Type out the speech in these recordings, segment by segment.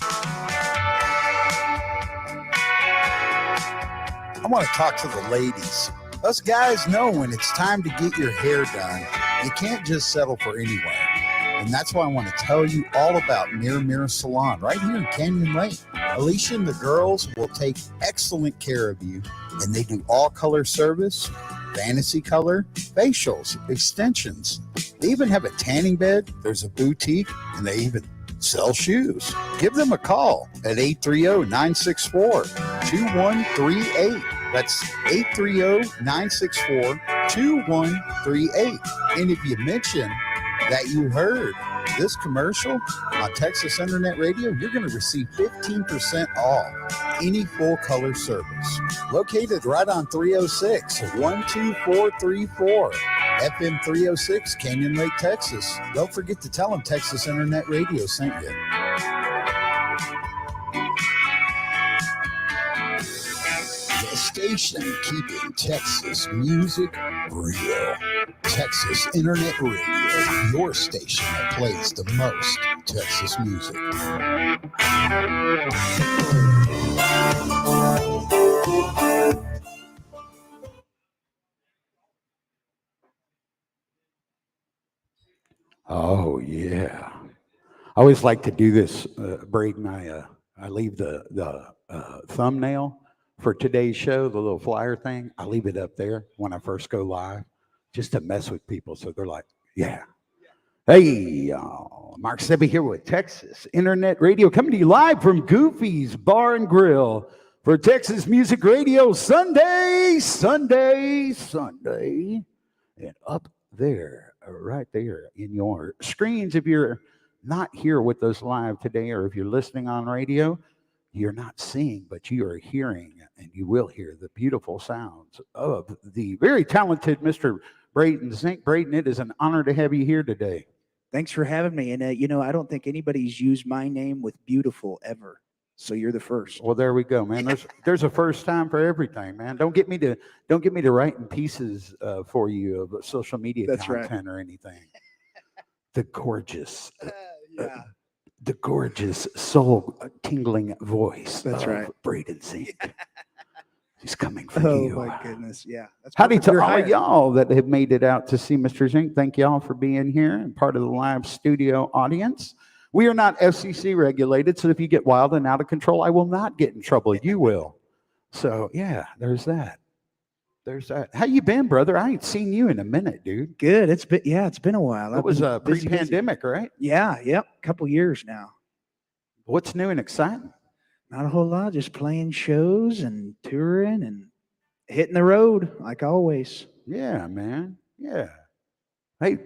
I want to talk to the ladies. Us guys know when it's time to get your hair done, you can't just settle for anywhere. And that's why I want to tell you all about Mirror Salon right here in Canyon Lake. Alicia and the girls will take excellent care of you, and they do all color service, fantasy color, facials, extensions. They even have a tanning bed. There's a boutique, and they even sell shoes. Give them a call at 830-964-2138. That's 830-964-2138. And if you mention that you heard this commercial on Texas Internet Radio, you're going to receive 15% off any full color service. Located right on 306 12434. FM 306, Canyon Lake, Texas. Don't forget to tell them Texas Internet Radio sent you. The station keeping Texas music real. Texas Internet Radio, your station that plays the most Texas music. Oh, yeah. I always like to do this, Braydon. I leave the thumbnail for today's show, the little flyer thing. I leave it up there when I first go live just to mess with people. So they're like, yeah. Hey, Mark Sebby here with Texas Internet Radio, coming to you live from Goofy's Bar and Grill for Texas Music Radio Sunday. And up there, right there in your screens, if you're not here with us live today, or if you're listening on radio, you're not seeing, but you are hearing, and you will hear the beautiful sounds of the very talented Mr. Braydon Zink. Braydon, it is an honor to have you here today. Thanks for having me. And, I don't think anybody's used my name with beautiful ever. So you're the first. Well, there we go, man. There's a first time for everything, man. Don't get me to writing pieces for you of social media content or anything. The gorgeous, the gorgeous, soul-tingling voice. That's right, Braydon Zink. He's coming for you. Oh my goodness, yeah. Howdy to all y'all that have made it out to see Mr. Zink. Thank y'all for being here and part of the live studio audience. We are not FCC regulated, so if you get wild and out of control, I will not get in trouble. You will. So yeah, there's that. How you been, brother? I ain't seen you in a minute, dude. Good. It's been a while. It was pre-pandemic, right? Yeah, yep. A couple years now. What's new and exciting? Not a whole lot. Just playing shows and touring and hitting the road like always. Yeah, man. Yeah. Hey,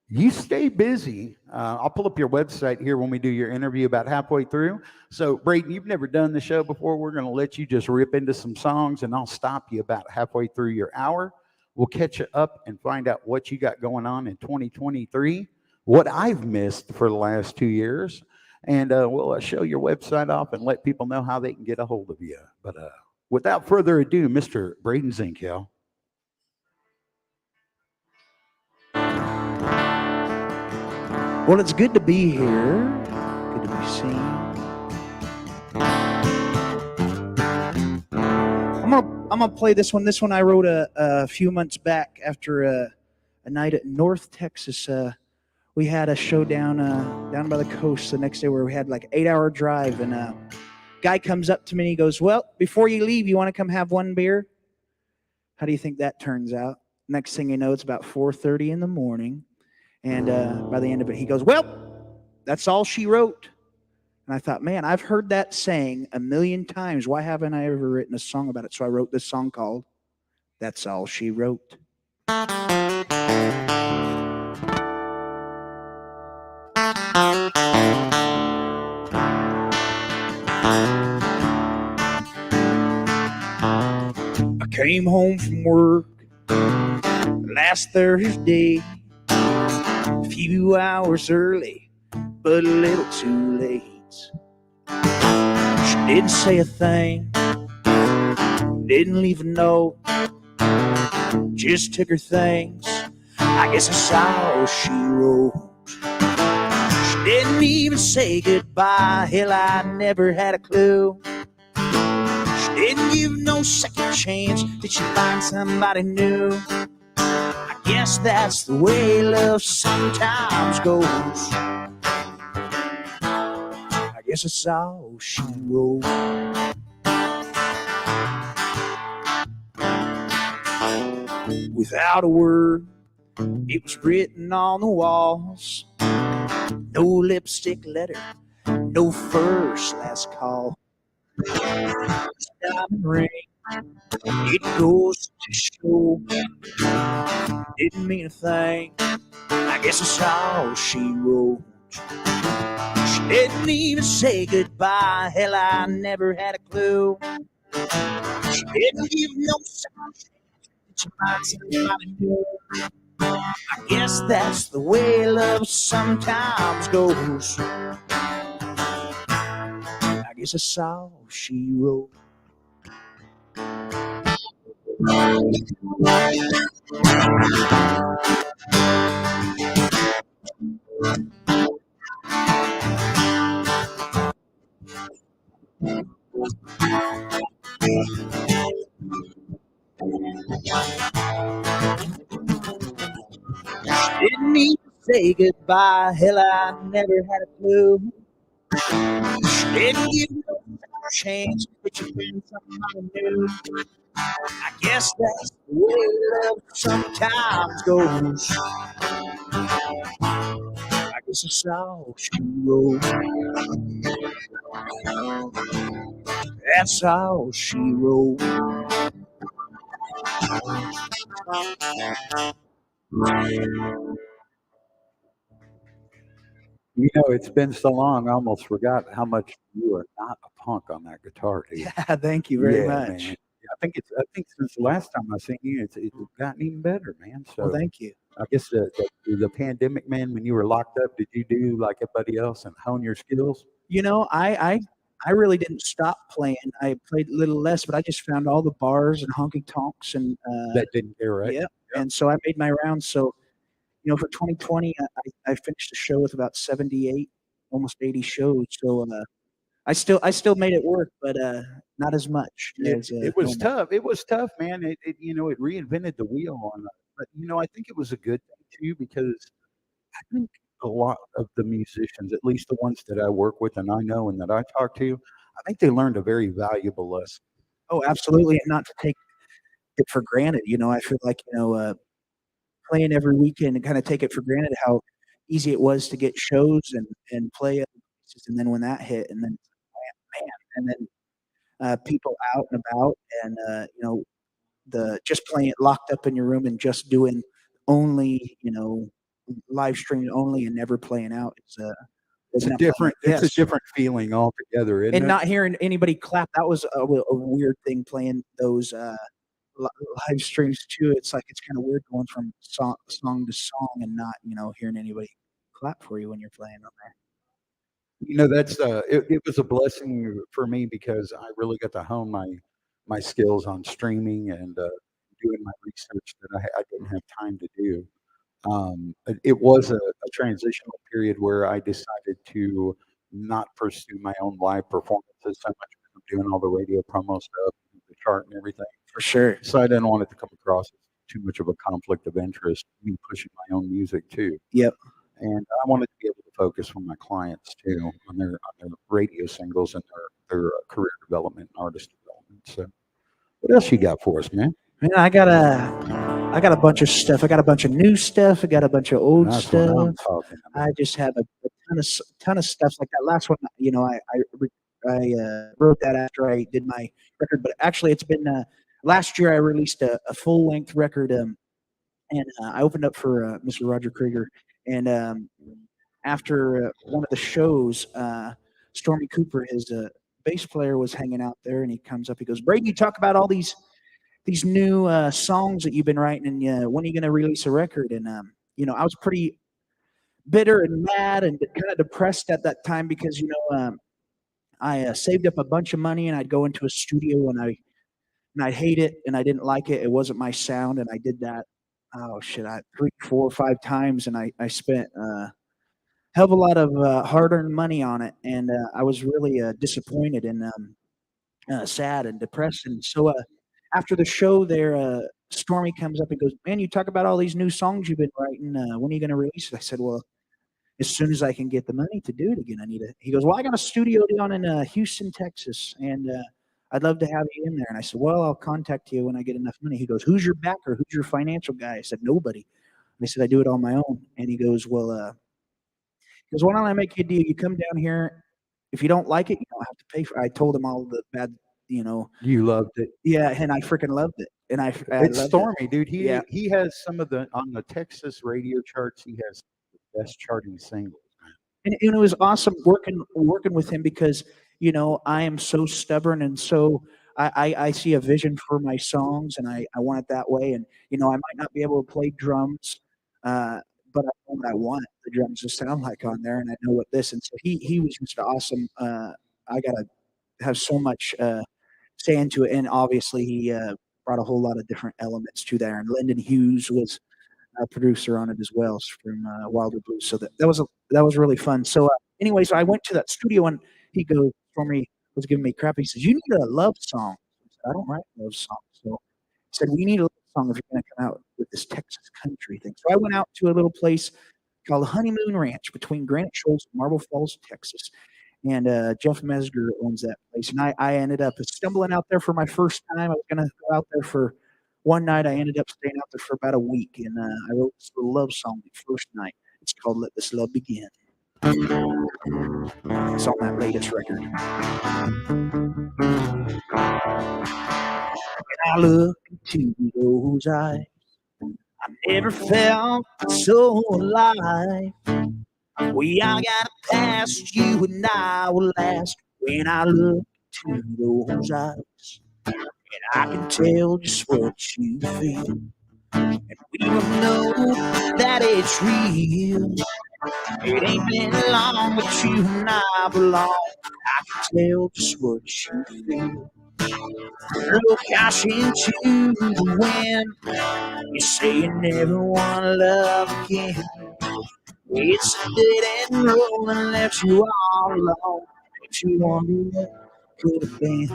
you stay busy. I'll pull up your website here when we do your interview about halfway through. So, Braydon, you've never done the show before. We're going to let you just rip into some songs, and I'll stop you about halfway through your hour. We'll catch you up and find out what you got going on in 2023, what I've missed for the last 2 years, and we'll show your website off and let people know how they can get a hold of you. But without further ado, Mr. Braydon Zink, y'all. Well, it's good to be here. Good to be seen. I'm gonna play this one. This one I wrote a few months back after a night at North Texas. We had a show down by the coast the next day where we had like 8-hour drive, and a guy comes up to me and he goes, "Well, before you leave, you want to come have one beer?" How do you think that turns out? Next thing you know, it's about 4:30 in the morning. And by the end of it, he goes, "Well, that's all she wrote." And I thought, man, I've heard that saying a million times. Why haven't I ever written a song about it? So I wrote this song called "That's All She Wrote." I came home from work last Thursday, a few hours early, but a little too late. She didn't say a thing, didn't leave a note, just took her things. I guess that's all she wrote. She Didn't even say goodbye. Hell, I never had a clue. She didn't give no second chance. Did she find somebody new? I guess that's the way love sometimes goes. I guess it's all she wrote. Without a word, it was written on the walls. No lipstick letter, no first, last call. Diamond ring, it goes to show. Didn't mean a thing. I guess it's all she wrote. She didn't even say goodbye. Hell, I never had a clue. She didn't give no sign. Did she find somebody new? I guess that's the way love sometimes goes. I guess it's all she wrote. Didn't even say goodbye. Hell, I never had a clue. Didn't give no chance, but you been somebody new. I guess that's the way love sometimes goes. I guess it's all she wrote. That's all she wrote. You know, it's been so long, I almost forgot how much you are not a punk on that guitar, dude. Yeah, thank you very Yeah, much. man. Yeah, I think since the last time I seen you, it's gotten even better, man. Well, So thank you. I guess the pandemic, man, when you were locked up, did you do like everybody else and hone your skills? You know, I really didn't stop playing. I played a little less, but I just found all the bars and honky tonks and That didn't care, right? yeah. And so I made my rounds. So for 2020, I finished the show with about 78, almost 80 shows. So I still made it work, but not as much as It was normal. tough. It was tough, man. It reinvented the wheel on, but I think it was a good thing too because I think a lot of the musicians, at least the ones that I work with and I know and that I talk to, I think they learned a very valuable lesson. Oh, absolutely, and not to take it for granted. I feel like playing every weekend and kind of take it for granted how easy it was to get shows and play other places, and then when that hit, and then man, and then people out and about, and the just playing it locked up in your room and just doing only live streaming only and never playing out is not playing out. It's a Yes, different feeling altogether, isn't and it? not hearing anybody clap, that was a weird thing playing those li- live streams too. It's like it's kind of weird going from song to song and not hearing anybody clap for you when you're playing on there. That's it was a blessing for me because I really got to hone my skills on streaming and doing my research that I didn't have time to do. It was a transitional period where I decided to not pursue my own live performances so much as I'm doing all the radio promo stuff, the chart and everything. For sure. So I didn't want it to come across as too much of a conflict of interest, me pushing my own music too. Yep. And I wanted to be able to focus on my clients too, on their radio singles and their career development and artist development. So what else you got for us, man? Man, I got a bunch of stuff. I got a bunch of new stuff. I got a bunch of old That's what I'm stuff. talking about. I just have a ton of stuff like that. Last one, I wrote that after I did my record, but actually, it's been last year. I released a full length record, and I opened up for Mr. Roger Krieger, and after one of the shows, Stormy Cooper, his bass player, was hanging out there, and he comes up. He goes, "Braydon, you talk about all these new songs that you've been writing, and when are you going to release a record?" And I was pretty bitter and mad and kind of depressed at that time because I saved up a bunch of money and I'd go into a studio and I'd hate it and I didn't like it. It wasn't my sound, and I did that. Oh shit! 3, 4, 5 times, and I spent hell of a lot of hard-earned money on it, and I was really disappointed and sad and depressed. And so after the show, there, Stormy comes up and goes, "Man, you talk about all these new songs you've been writing. When are you going to release it?" I said, "Well, as soon as I can get the money to do it again, I need it." He goes, "Well, I got a studio down in Houston, Texas, and I'd love to have you in there." And I said, "Well, I'll contact you when I get enough money." He goes, "Who's your backer? Who's your financial guy?" I said, "Nobody." And I said, "I do it on my own." And he goes, "Well, why don't I make you a deal? You come down here. If you don't like it, you don't have to pay for it." I told him all the bad, you know, You loved it. yeah, and I freaking loved it. And I It's loved it. Stormy, dude. Yeah. He has some of the on the Texas radio charts. He has the best charting singles, man. And it was awesome working with him because I am so stubborn and so I see a vision for my songs and I want it that way. And I might not be able to play drums, uh, but I know what I want the drums to sound like on there, and I know what this. And so he was just awesome. I gotta have so much say into it, and obviously he brought a whole lot of different elements to there. And Lyndon Hughes was a producer on it as well from Wilder Blues. So that was really fun. So anyway, so I went to that studio and he goes for me was giving me crap. He says, "You need a love song." I said, "I don't write love songs." So he said, "We need a love song if you're going to come out with this Texas country thing." So I went out to a little place called Honeymoon Ranch between Granite Shoals and Marble Falls, Texas. And Jeff Mesger owns that place. And I ended up stumbling out there for my first time. I was going to go out there for one night. I ended up staying out there for about a week. And I wrote this little love song the first night. It's called "Let This Love Begin." It's on that latest record. When I look into those eyes, I never felt so alive. We all got a past, you and I will last. When I look into those eyes, and I can tell just what you feel, and we don't know that it's real. It ain't been long, but you and I belong. I can tell just what you feel. Throw cash into the wind. You say you never want to love again. It's a dead end road and left you all alone. Makes you wonder what could have been.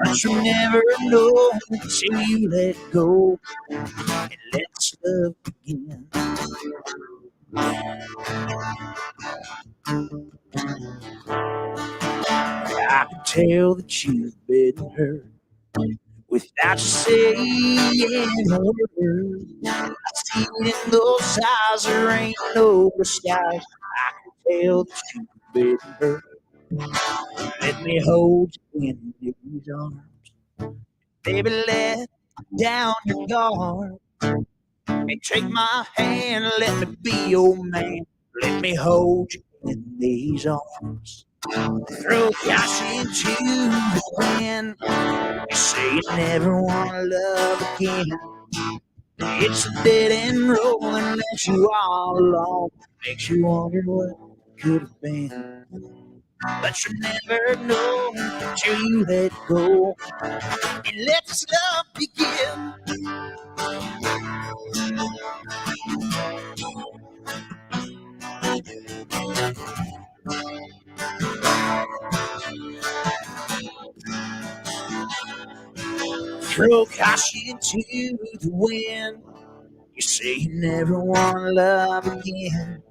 But you never know till you let go and let this love begin. I can tell that you've been hurt without saying a word. I see it in those eyes, there ain't no disguise. I can tell that you've been hurt. Let me hold you in these arms. Baby, let down your guard. And take my hand, let me be your man. Let me hold you in these arms. Throw cash into the wind. You say you never want to love again. It's a dead end road and lets you all alone. Makes you wonder what could have been. But you never know till you let go and let this love begin. Throw caution to the wind. You say you never want to love again.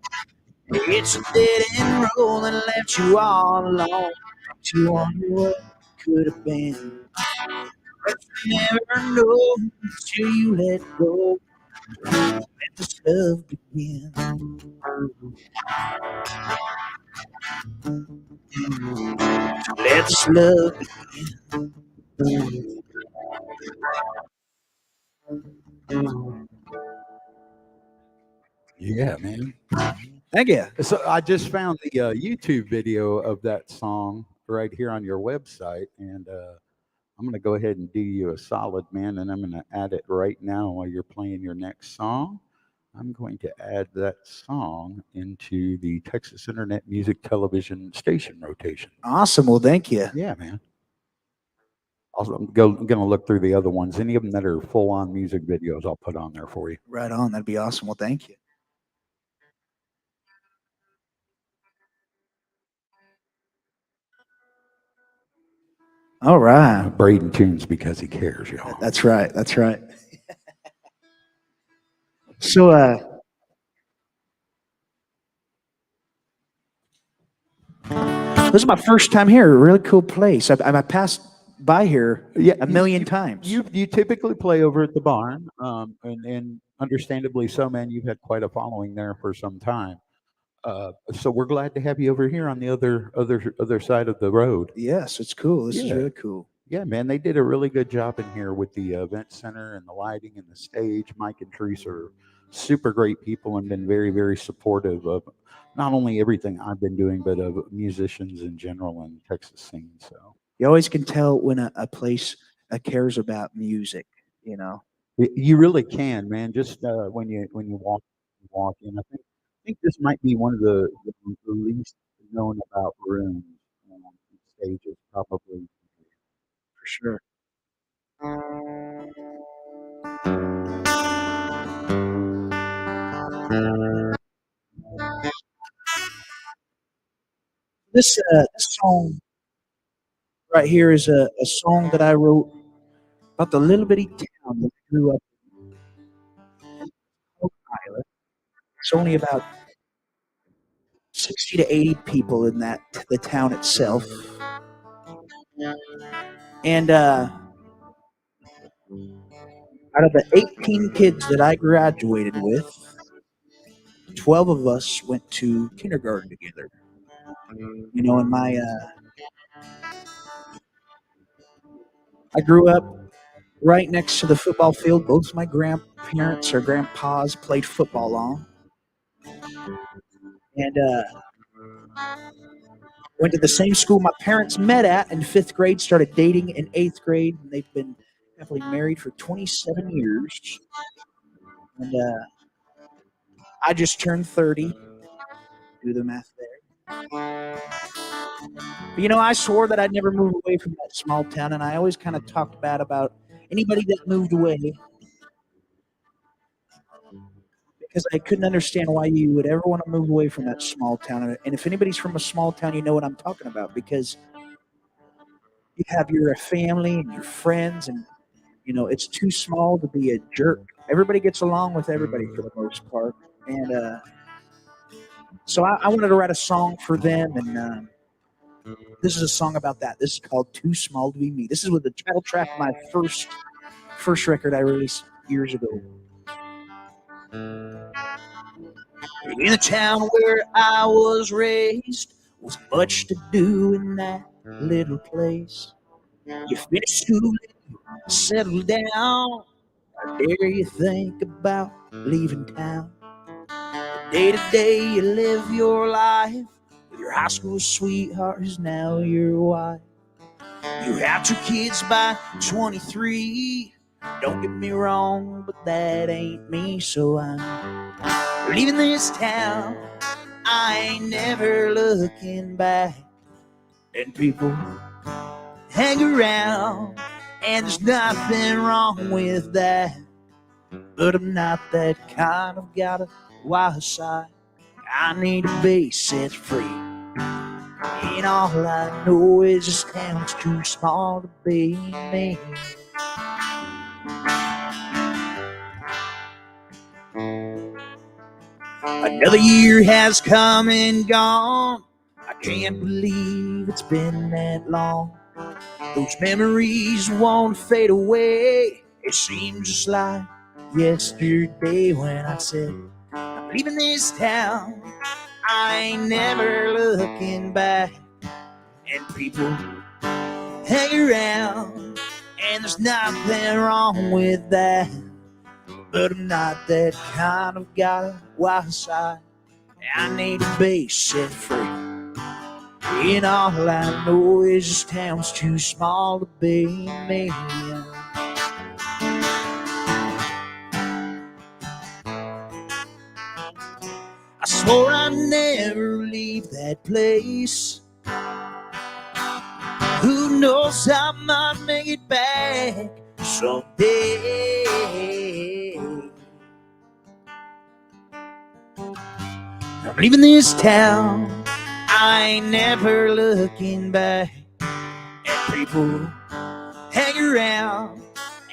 It's a dead end road and left you all alone. Makes you wonder what could have been. But you never know till you let go. Let this love begin. Let this love begin. Yeah, man. Thank you. So I just found the YouTube video of that song right here on your website, and I'm going to go ahead and do you a solid, man, and I'm going to add it right now while you're playing your next song. I'm going to add that song into the Texas Internet Music Television station rotation. Awesome. Well, thank you. Yeah, man. I'm going to look through the other ones. Any of them that are full-on music videos, I'll put on there for you. Right on. That'd be awesome. Well, thank you. All right. Braydon tunes because he cares, y'all. That's right. That's right. So, this is my first time here. A really cool place. I passed by here a million times. You typically play over at the barn, and understandably so, man. You've had quite a following there for some time. So we're glad to have you over here on the other side of the road. Yes, it's cool. This is Yeah. really cool. Yeah, man, they did a really good job in here with the event center and the lighting and the stage. Mike and Teresa are super great people and been very, very supportive of not only everything I've been doing, but of musicians in general in Texas scene. So You always can tell when a place cares about music, you know. you really can, man. Just when you walk in, I think this might be one of the least known about rooms. Stages probably. For sure. This song right here is a song that I wrote about the little bitty town that I grew up in, Oak Island. It's only about 60 to 80 people in the town itself. And out of the 18 kids that I graduated with, 12 of us went to kindergarten together. You know, in my I grew up right next to the football field. Both my grandparents or grandpas played football on, and went to the same school my parents met at in 5th grade. Started dating in 8th grade, and they've been happily married for 27 years. And I just turned 30. Do the math there. But, you know, I swore that I'd never move away from that small town, and I always kind of talked bad about anybody that moved away because I couldn't understand why you would ever want to move away from that small town. And if anybody's from a small town, you know what I'm talking about because you have your family and your friends, and you know it's too small to be a jerk. Everybody gets along with everybody for the most part, and so I wanted to write a song for them, and this is a song about that. This is called "Too Small to Be Me." This is with the title track of my first record I released years ago. In the town where I was raised was much to do in that little place. You finish school, settle down, or dare you think about leaving town? Day to day you live your life with your high school sweetheart who's now your wife. You have 2 kids by 23. Don't get me wrong, but that ain't me, so I'm leaving this town. I ain't never looking back. And people hang around, and there's nothing wrong with that. But I'm not that kind of guy to wild side. I need to be set free. And all I know is this town's too small to be me. Another year has come and gone. I can't believe it's been that long. Those memories won't fade away. It seems just like yesterday when I said I'm leaving this town. I ain't never looking back. And people hang around, and there's nothing wrong with that. But I'm not that kind of guy wild side. I need to be set free. And all I know is this town's too small to be me. I swore I'd never leave that place. Who knows, I might make it back someday. I'm leaving this town. I ain't never looking back. And People hang around,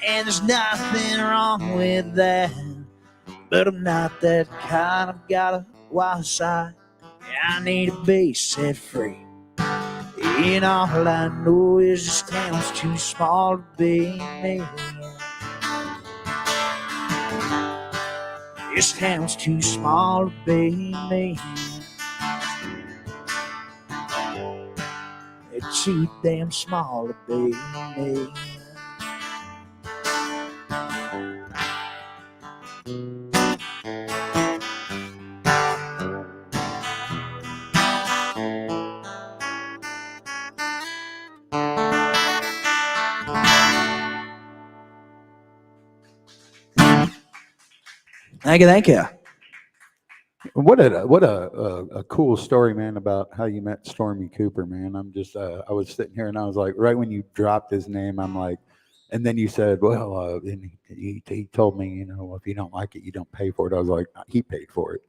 and there's nothing wrong with that. But I'm not that kind. I've got a wild side. I need to be set free. And all I know is this town's too small to be me. This town's too small to be me. It's too damn small to be me. Thank you. What a cool story, man, about how you met Stormy Cooper, man. I'm just I was sitting here and I was like, right when you dropped his name, I'm like, and then you said, well, and he told me, you know, if you don't like it, you don't pay for it. I was like, he paid for it.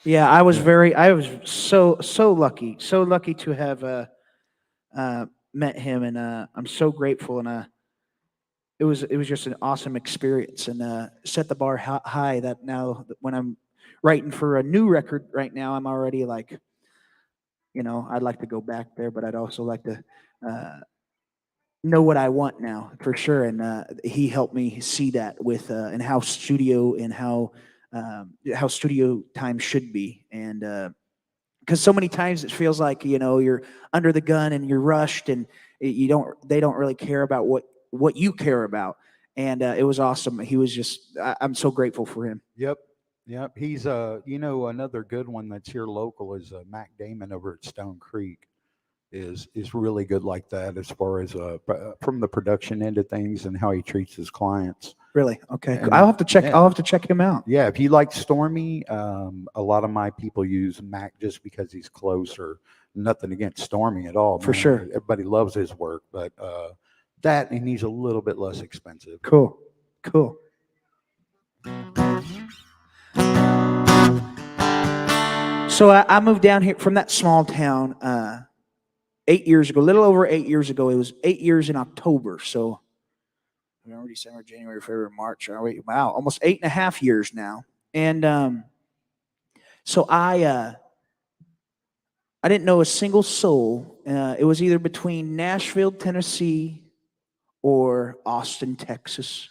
Yeah, I was Yeah. so lucky to have met him, and I'm so grateful, and it was just an awesome experience, and set the bar high. That now when I'm writing for a new record right now, I'm already like, you know, I'd like to go back there, but I'd also like to know what I want now for sure. And he helped me see that with and how studio time should be, and because so many times it feels like, you know, you're under the gun and you're rushed, and they don't really care about what you care about. And it was awesome. He was just I'm so grateful for him. Yep. Yep. He's you know, another good one that's here local is Mac Damon over at Stone Creek is really good like that as far as from the production end of things and how he treats his clients. Really? Okay. And I'll have to check. yeah, I'll have to check him out. yeah. If you like Stormy, a lot of my people use Mac just because he's closer. Nothing against Stormy at all, For man. sure. Everybody loves his work, but that and he's a little bit less expensive. Cool. So I moved down here from that small town 8 years ago, a little over 8 years ago. It was 8 years in October. So November, December, January, February, March. Wow, almost 8.5 years now. And so I didn't know a single soul. It was either between Nashville, Tennessee, or Austin, Texas.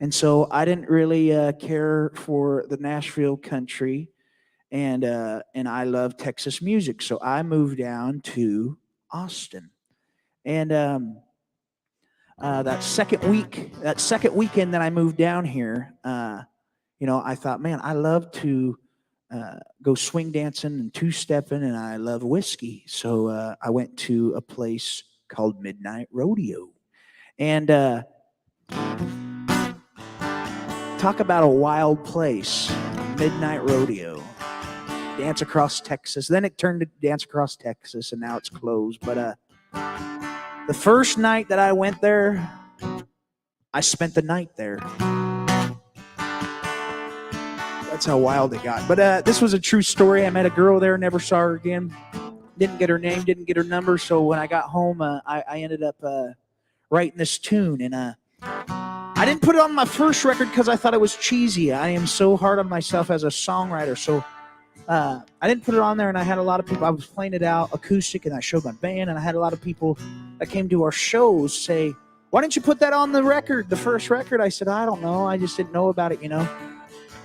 And so I didn't really care for the Nashville country, and I love Texas music. So I moved down to Austin, and that second weekend that I moved down here, you know, I thought, man, I love to go swing dancing and two stepping, and I love whiskey. So I went to a place called Midnight Rodeo, and talk about a wild place, Midnight Rodeo. Dance Across Texas. Then it turned to Dance Across Texas, and now it's closed. But the first night that I went there, I spent the night there. That's how wild it got. But this was a true story. I met a girl there, never saw her again. Didn't get her name, didn't get her number. So when I got home, I ended up writing this tune. And I didn't put it on my first record because I thought it was cheesy. I am so hard on myself as a songwriter. So I didn't put it on there, and I had a lot of people. I was playing it out acoustic, and I showed my band, and I had a lot of people that came to our shows say, "Why didn't you put that on the record, the first record?" I said, "I don't know. I just didn't know about it, you know."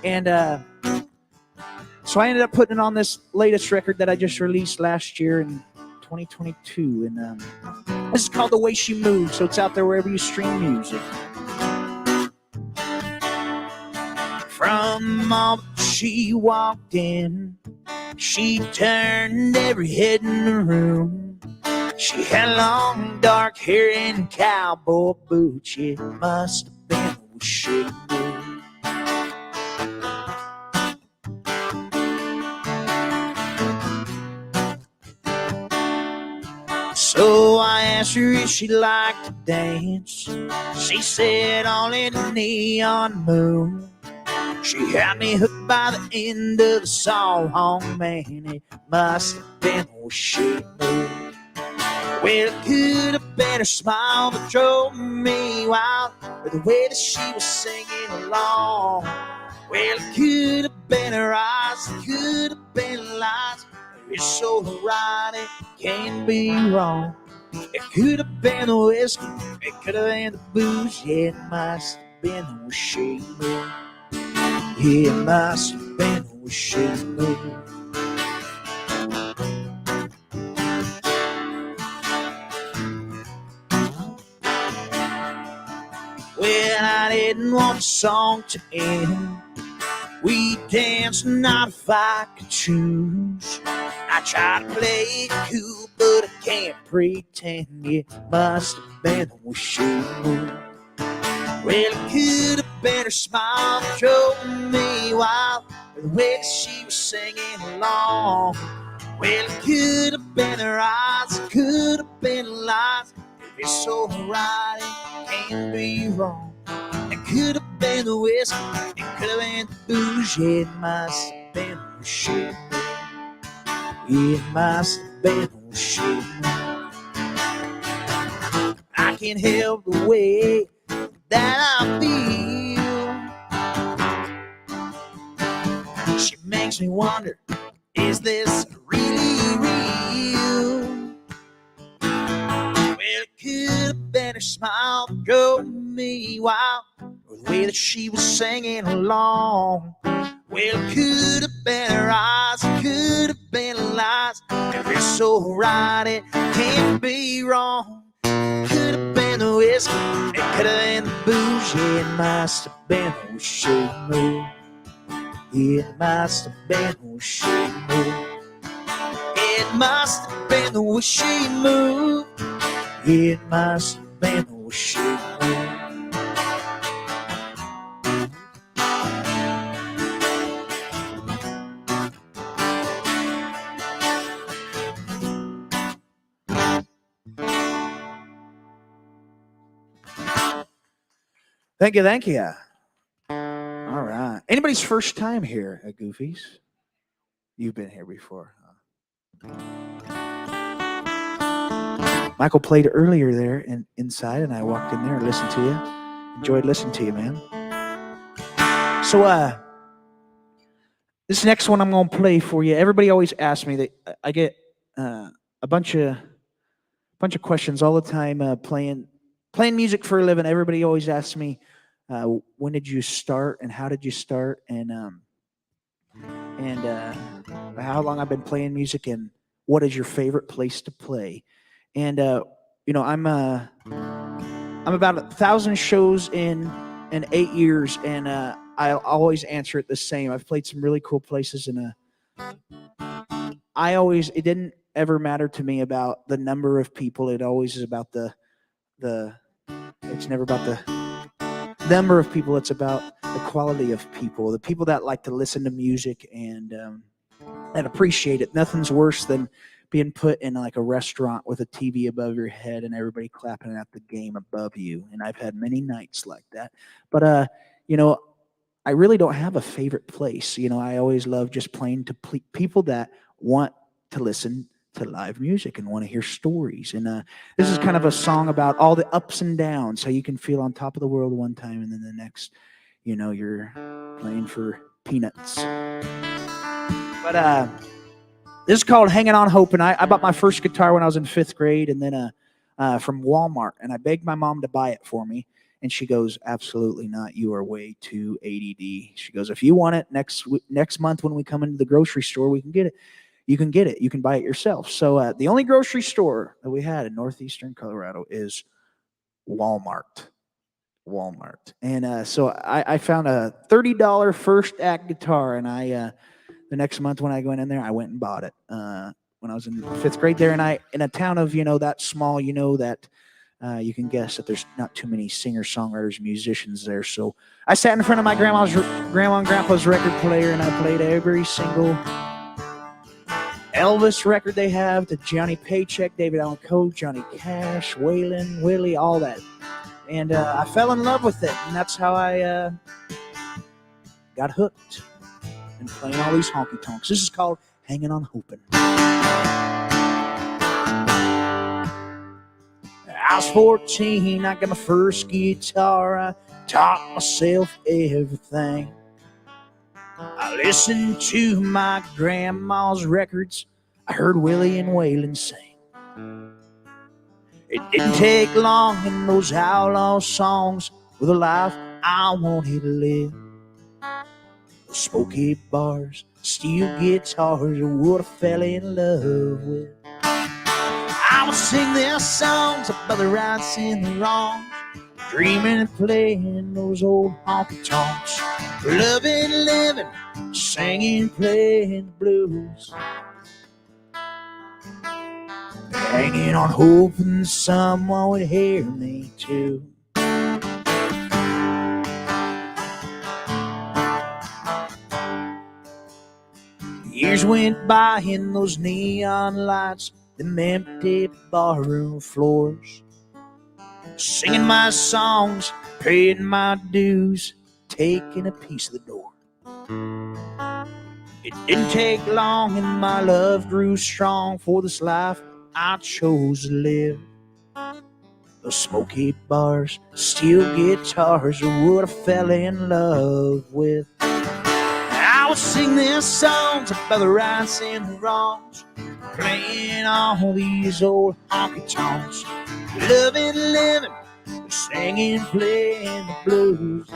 And so I ended up putting it on this latest record that I just released last year in 2022, and this is called "The Way She Moves." So it's out there wherever you stream music. From the moment she walked in, she turned every head in the room. She had long dark hair and cowboy boots. It must have been the way she moved. So I asked her if she'd like to dance. She said only the neon moon. She had me hooked by the end of the song, man. It must have been the way she moved. Well, it could have been her smile that drove me wild, or the way that she was singing along. Well, it could have been her eyes, it could have been lies. It's so right, it can't be wrong. It could have been the whiskey, it could have been the booze. Yeah, it must have been the way she moved. Yeah, it must have been the way she moved. Well, I didn't want the song to end. We danced not if I could choose. I try to play it cool, but I can't pretend. It must have been the way she moved. Well, it could have been her smile that drove me wild, or the way that she was singing along. Well, it could have been her eyes, it could have been lies. If it's so right, it can't be wrong. It could have been the whiskey, it could have been the booze. Yeah, it must have been the she moved. Yeah, it must have been the she moved. I can't help the way that I feel. She makes me wonder, is this really real? Well, it could have been her smile that drove me wild, or the way that she was singing along. Well, it could have been her eyes, it could have been lies. If it's so right, it can't be wrong. It could have been the whiskey, it could have been the booze. Yeah, it must have been the way she moved. Yeah, it must have been the way she moved. It must have been the way she moved. It must have been the way she moved. Thank you, thank you. All right. Anybody's first time here at Goofy's? You've been here before. Michael played earlier there and inside, and I walked in there and listened to you. Enjoyed listening to you, man. So, this next one I'm gonna play for you. Everybody always asks me that. I get a bunch of questions all the time. Playing music for a living. Everybody always asks me, when did you start and how did you start, and how long I've been playing music, and what is your favorite place to play. And I'm about 1,000 shows in 8 years, and I always answer it the same. I've played some really cool places, and it didn't ever matter to me about the number of people. It always is about it's never about the number of people. It's about the quality of people, the people that like to listen to music and appreciate it. Nothing's worse than being put in like a restaurant with a TV above your head and everybody clapping at the game above you. And I've had many nights like that. But I really don't have a favorite place. I always love just playing to people that want to listen to live music and want to hear stories. And this is kind of a song about all the ups and downs, how you can feel on top of the world one time and then the next, you're playing for peanuts. But this is called Hanging on Hope. And I bought my first guitar when I was in 5th grade, and then from Walmart. And I begged my mom to buy it for me. And she goes, absolutely not. You are way too ADD. She goes, if you want it next month when we come into the grocery store, we can get it. You can get it. You can buy it yourself. So the only grocery store that we had in northeastern Colorado is Walmart. And so I found a $30 First Act guitar, and the next month when I went in there, I went and bought it. When I was in 5th grade there, and in a town of that small, that you can guess that there's not too many singer-songwriters, musicians there. So I sat in front of my grandma and grandpa's record player, and I played every single Elvis record they have, to Johnny Paycheck, David Allan Coe, Johnny Cash, Waylon, Willie, all that. And I fell in love with it, and that's how I got hooked and playing all these honky-tonks. This is called Hanging on Hoping. I was 14, I got my first guitar. I taught myself everything. I listened to my grandma's records. I heard Willie and Waylon sing. It didn't take long in those outlaw songs with a life I wanted to live. Those smoky bars, steel guitars are what I fell in love with. I would sing their songs about the rights and the wrongs, dreaming and playing those old honky tonks, loving, living, singing, playing the blues, hanging on hoping someone would hear me too. Years went by in those neon lights, them empty barroom floors, singing my songs, paying my dues, taking a piece of the door. It didn't take long and my love grew strong for this life I chose to live. Those smoky bars, steel guitars are what I fell in love with. I would sing their songs about the rights and the wrongs, playing all these old honky tonks, loving, living, singing, playing the blues,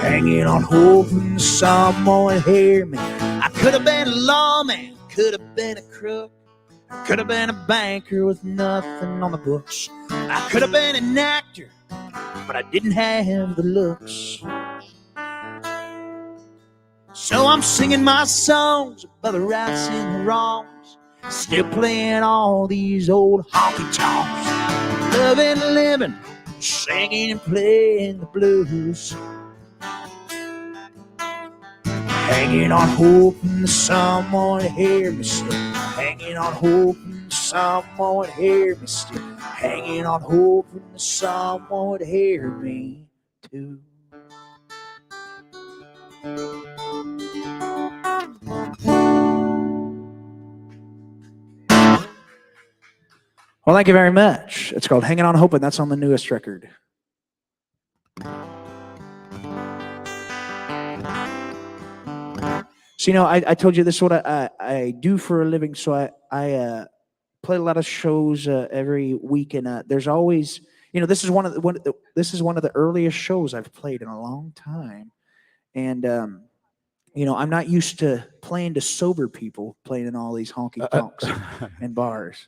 hanging on hoping someone would hear me. I could have been a lawman, could have been a crook, I could have been a banker with nothing on the books. I could have been an actor, but I didn't have the looks. So I'm singing my songs about the rights and the wrongs, still playing all these old honky tonks, loving, living, singing and playing the blues, hanging on hoping someone would hear me still, hanging on hoping someone would hear me still, hanging on hoping someone would hear me too. Well, thank you very much. It's called Hanging on Hoping. That's on the newest record. So, I told you this is what I do for a living. So I play a lot of shows every week, and there's always, this is one of the earliest shows I've played in a long time, and I'm not used to playing to sober people, playing in all these honky tonks and bars.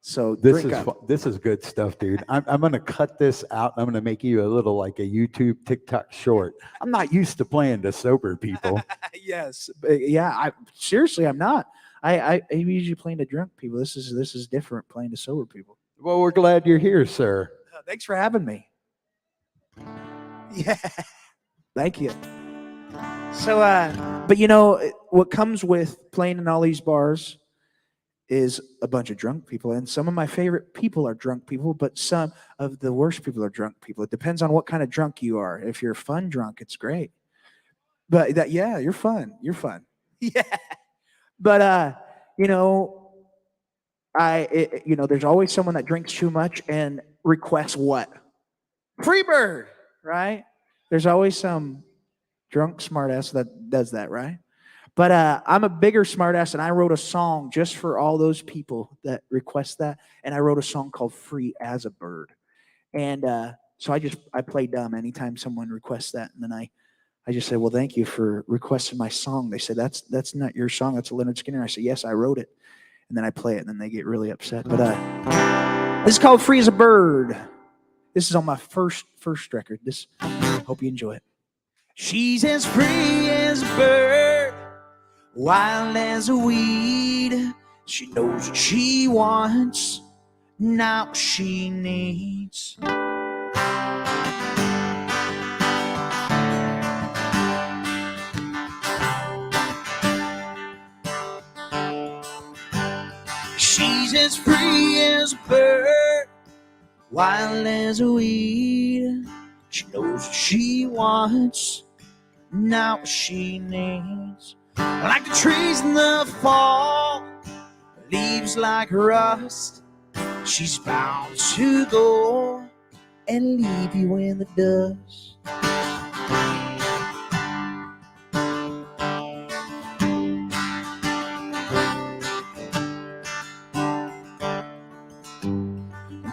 So this is good stuff, dude. I'm going to cut this out. I'm going to make you a little like a YouTube TikTok short. I'm not used to playing to sober people. Yes, yeah. Seriously, I'm not. I'm usually playing to drunk people. This is different, playing to sober people. Well, we're glad you're here, sir. Thanks for having me. Yeah, thank you. So, but what comes with playing in all these bars is a bunch of drunk people, and some of my favorite people are drunk people, but some of the worst people are drunk people. It depends on what kind of drunk you are. If you're fun drunk, it's great. But you're fun. You're fun. Yeah. But there's always someone that drinks too much and requests what? Freebird, right? There's always some drunk smartass that does that, right? But I'm a bigger smartass, and I wrote a song just for all those people that request that. And I wrote a song called "Free as a Bird." And so I play dumb anytime someone requests that, and then I just say, "Well, thank you for requesting my song." They said, "That's not your song. That's a Leonard Skinner." I say, "Yes, I wrote it." And then I play it, and then they get really upset. But this is called "Free as a Bird." This is on my first record. Hope you enjoy it. She's as free as a bird, wild as a weed. She knows what she wants, not what she needs. She's as free as a bird, wild as a weed. She knows what she wants, not what she needs. Like the trees in the fall, leaves like rust. She's bound to go and leave you in the dust.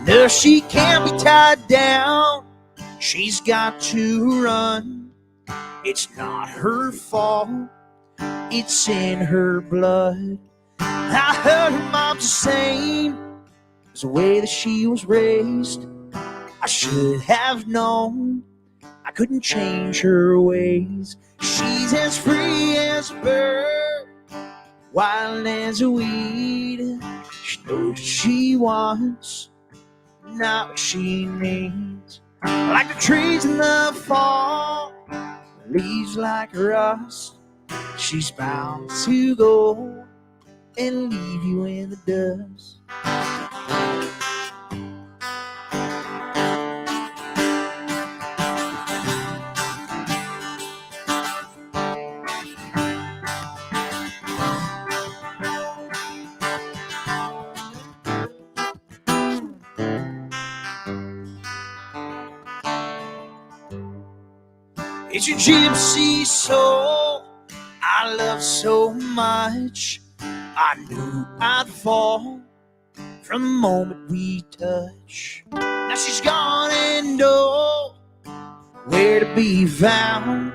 No, she can't be tied down. She's got to run. It's not her fault. It's in her blood. I heard her mom saying it's the way that she was raised. I should have known I couldn't change her ways. She's as free as a bird, wild as a weed. She knows what she wants, not what she needs. Like the trees in the fall, leaves like rust. She's bound to go and leave you in the dust. It's your gypsy soul I love so much. I knew I'd fall from the moment we touch. Now she's gone and know where to be found.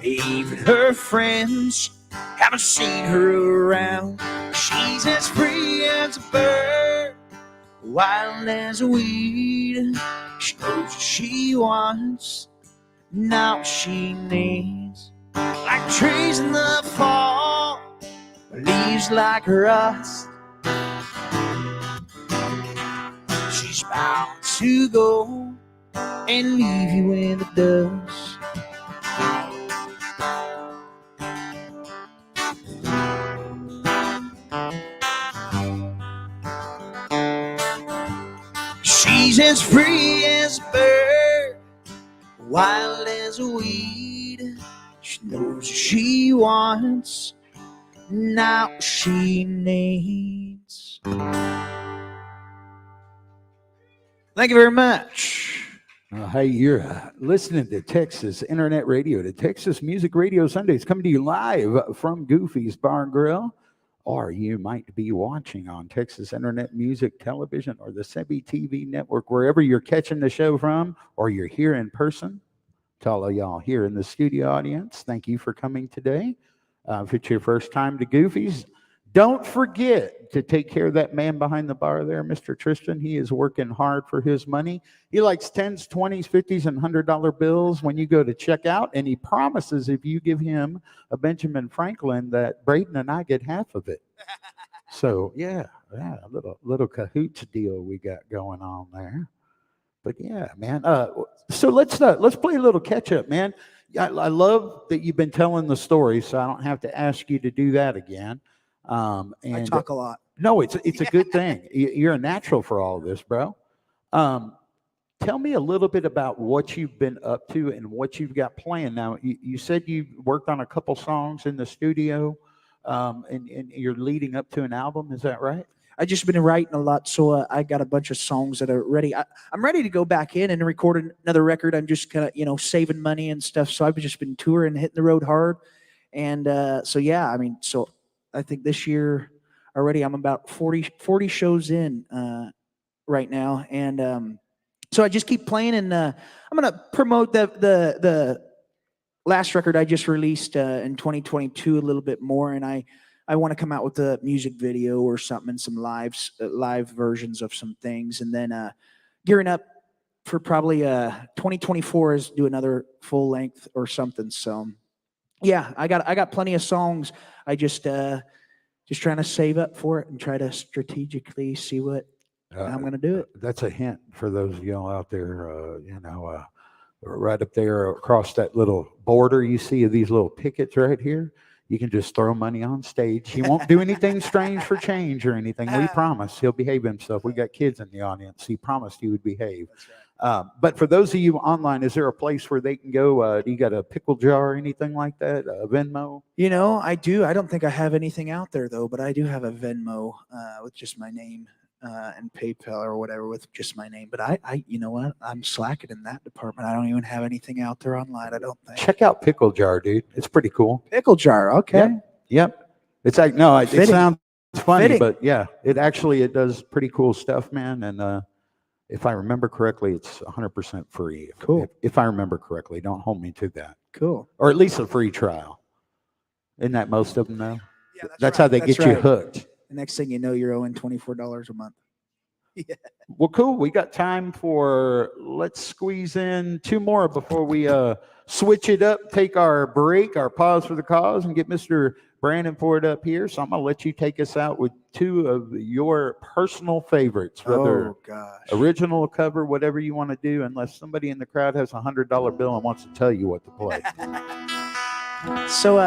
Even her friends haven't seen her around. She's as free as a bird, wild as a weed. She knows what she wants, not what she needs. Like trees in the fall, leaves like rust. She's bound to go and leave you in the dust. She's as free as a bird, wild as a weed. She knows what she wants, not what she needs. Thank you very much. Hey, you're listening to Texas Internet Radio, to Texas Music Radio Sundays, coming to you live from Goofy's Bar and Grill, or you might be watching on Texas Internet Music Television or the Sebby TV Network, wherever you're catching the show from, or you're here in person. To all of y'all here in the studio audience, thank you for coming today. If it's your first time to Goofy's, don't forget to take care of that man behind the bar there, Mr. Tristan. He is working hard for his money. He likes 10s, 20s, 50s, and $100 bills when you go to check out, and he promises if you give him a Benjamin Franklin that Braydon and I get half of it. So, yeah, a little cahoots deal we got going on there. But yeah, man. So let's play a little catch up, man. I love that you've been telling the story, so I don't have to ask you to do that again. And I talk a lot. No, it's a good thing. You're a natural for all of this, bro. Tell me a little bit about what you've been up to and what you've got planned. Now, you said you worked on a couple songs in the studio, and you're leading up to an album. Is that right? I just been writing a lot, so I got a bunch of songs that are ready. I'm ready to go back in and record another record. I'm just kind of saving money and stuff. So I've just been touring, hitting the road hard, and so yeah, I mean, so I think this year already I'm about 40 shows in right now, and so I just keep playing, and I'm gonna promote the last record I just released in 2022 a little bit more, and I want to come out with a music video or something, and some live versions of some things, and then gearing up for probably 2024 is do another full length or something. So yeah, I got plenty of songs. I just trying to save up for it and try to strategically see what how I'm going to do it. That's a hint for those of y'all out there, right up there across that little border you see of these little pickets right here. You can just throw money on stage. He won't do anything strange for change or anything. We promise he'll behave himself. We got kids in the audience. He promised he would behave. Right. But for those of you online, is there a place where they can go? Do you got a pickle jar or anything like that? A Venmo? I do. I don't think I have anything out there, though, but I do have a Venmo with just my name. and PayPal or whatever with just my name. But I, you know what? I'm slacking in that department. I don't even have anything out there online. I don't think. Check out Pickle Jar, dude. It's pretty cool. Pickle Jar. Okay. Yep. It's like, no, it Fitting. sounds funny, Fitting. but yeah, it does pretty cool stuff, man. And if I remember correctly, it's 100% free. Cool. If I remember correctly, don't hold me to that. Cool. Or at least a free trial. Isn't that most of them, though? Yeah, That's right. how they get you hooked. The next thing you know, you're owing $24 a month. Yeah. Well, cool. We got time for, let's squeeze in 2 more before we switch it up, take our break, our pause for the cause, and get Mr. Brandon Ford up here. So I'm going to let you take us out with 2 of your personal favorites, whether original or cover, whatever you want to do, unless somebody in the crowd has a $100 bill and wants to tell you what to play. So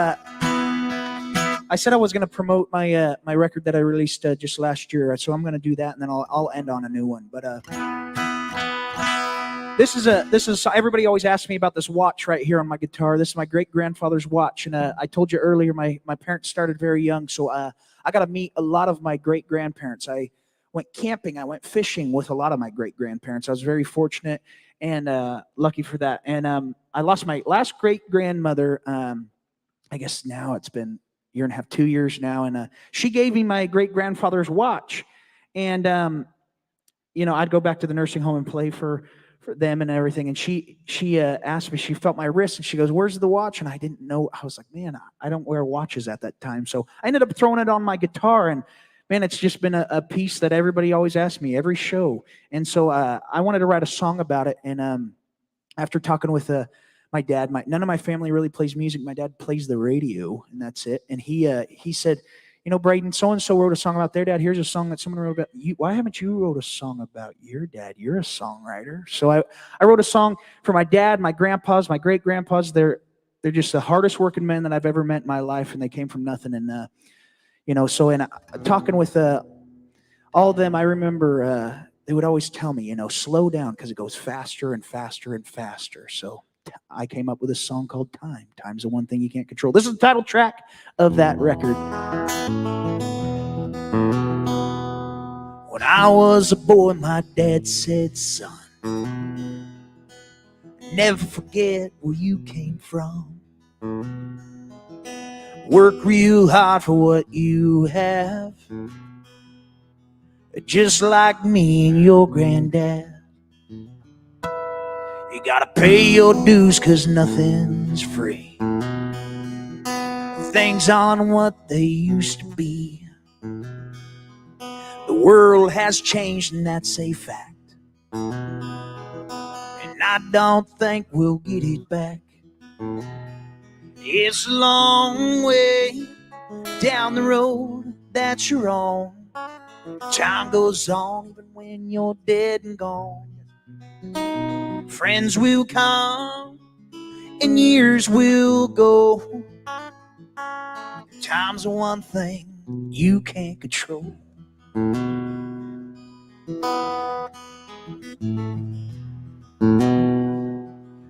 I said I was going to promote my my record that I released just last year, so I'm going to do that, and then I'll end on a new one. But this is everybody always asks me about this watch right here on my guitar. This is my great grandfather's watch, and I told you earlier my parents started very young, so I got to meet a lot of my great grandparents. I went camping, I went fishing with a lot of my great grandparents. I was very fortunate and lucky for that. And I lost my last great grandmother. I guess now it's been a year and a half, 2 years now, and she gave me my great grandfather's watch, and you know, I'd go back to the nursing home and play for them and everything. And she asked me, she felt my wrist, and she goes, "Where's the watch?" And I didn't know. I was like, man, I don't wear watches at that time, so I ended up throwing it on my guitar, and man, it's just been a piece that everybody always asks me every show. And so I wanted to write a song about it, and after talking with my dad, none of my family really plays music. My dad plays the radio, and that's it. And he said, you know, Braydon, so-and-so wrote a song about their dad. Here's a song that someone wrote about you. Why haven't you wrote a song about your dad? You're a songwriter. So I wrote a song for my dad, my grandpas, my great-grandpas. They're just the hardest working men that I've ever met in my life, and they came from nothing. And, you know, so in talking with all of them, I remember they would always tell me, you know, slow down because it goes faster and faster and faster. So I came up with a song called Time. Time's the one thing you can't control. This is the title track of that record. When I was a boy, my dad said, son, never forget where you came from. Work real hard for what you have, just like me and your granddad. You gotta pay your dues, 'cause nothing's free. Things aren't what they used to be. The world has changed, and that's a fact. And I don't think we'll get it back. It's a long way down the road that you're on. Time goes on even when you're dead and gone. Friends will come and years will go. Time's the one thing you can't control.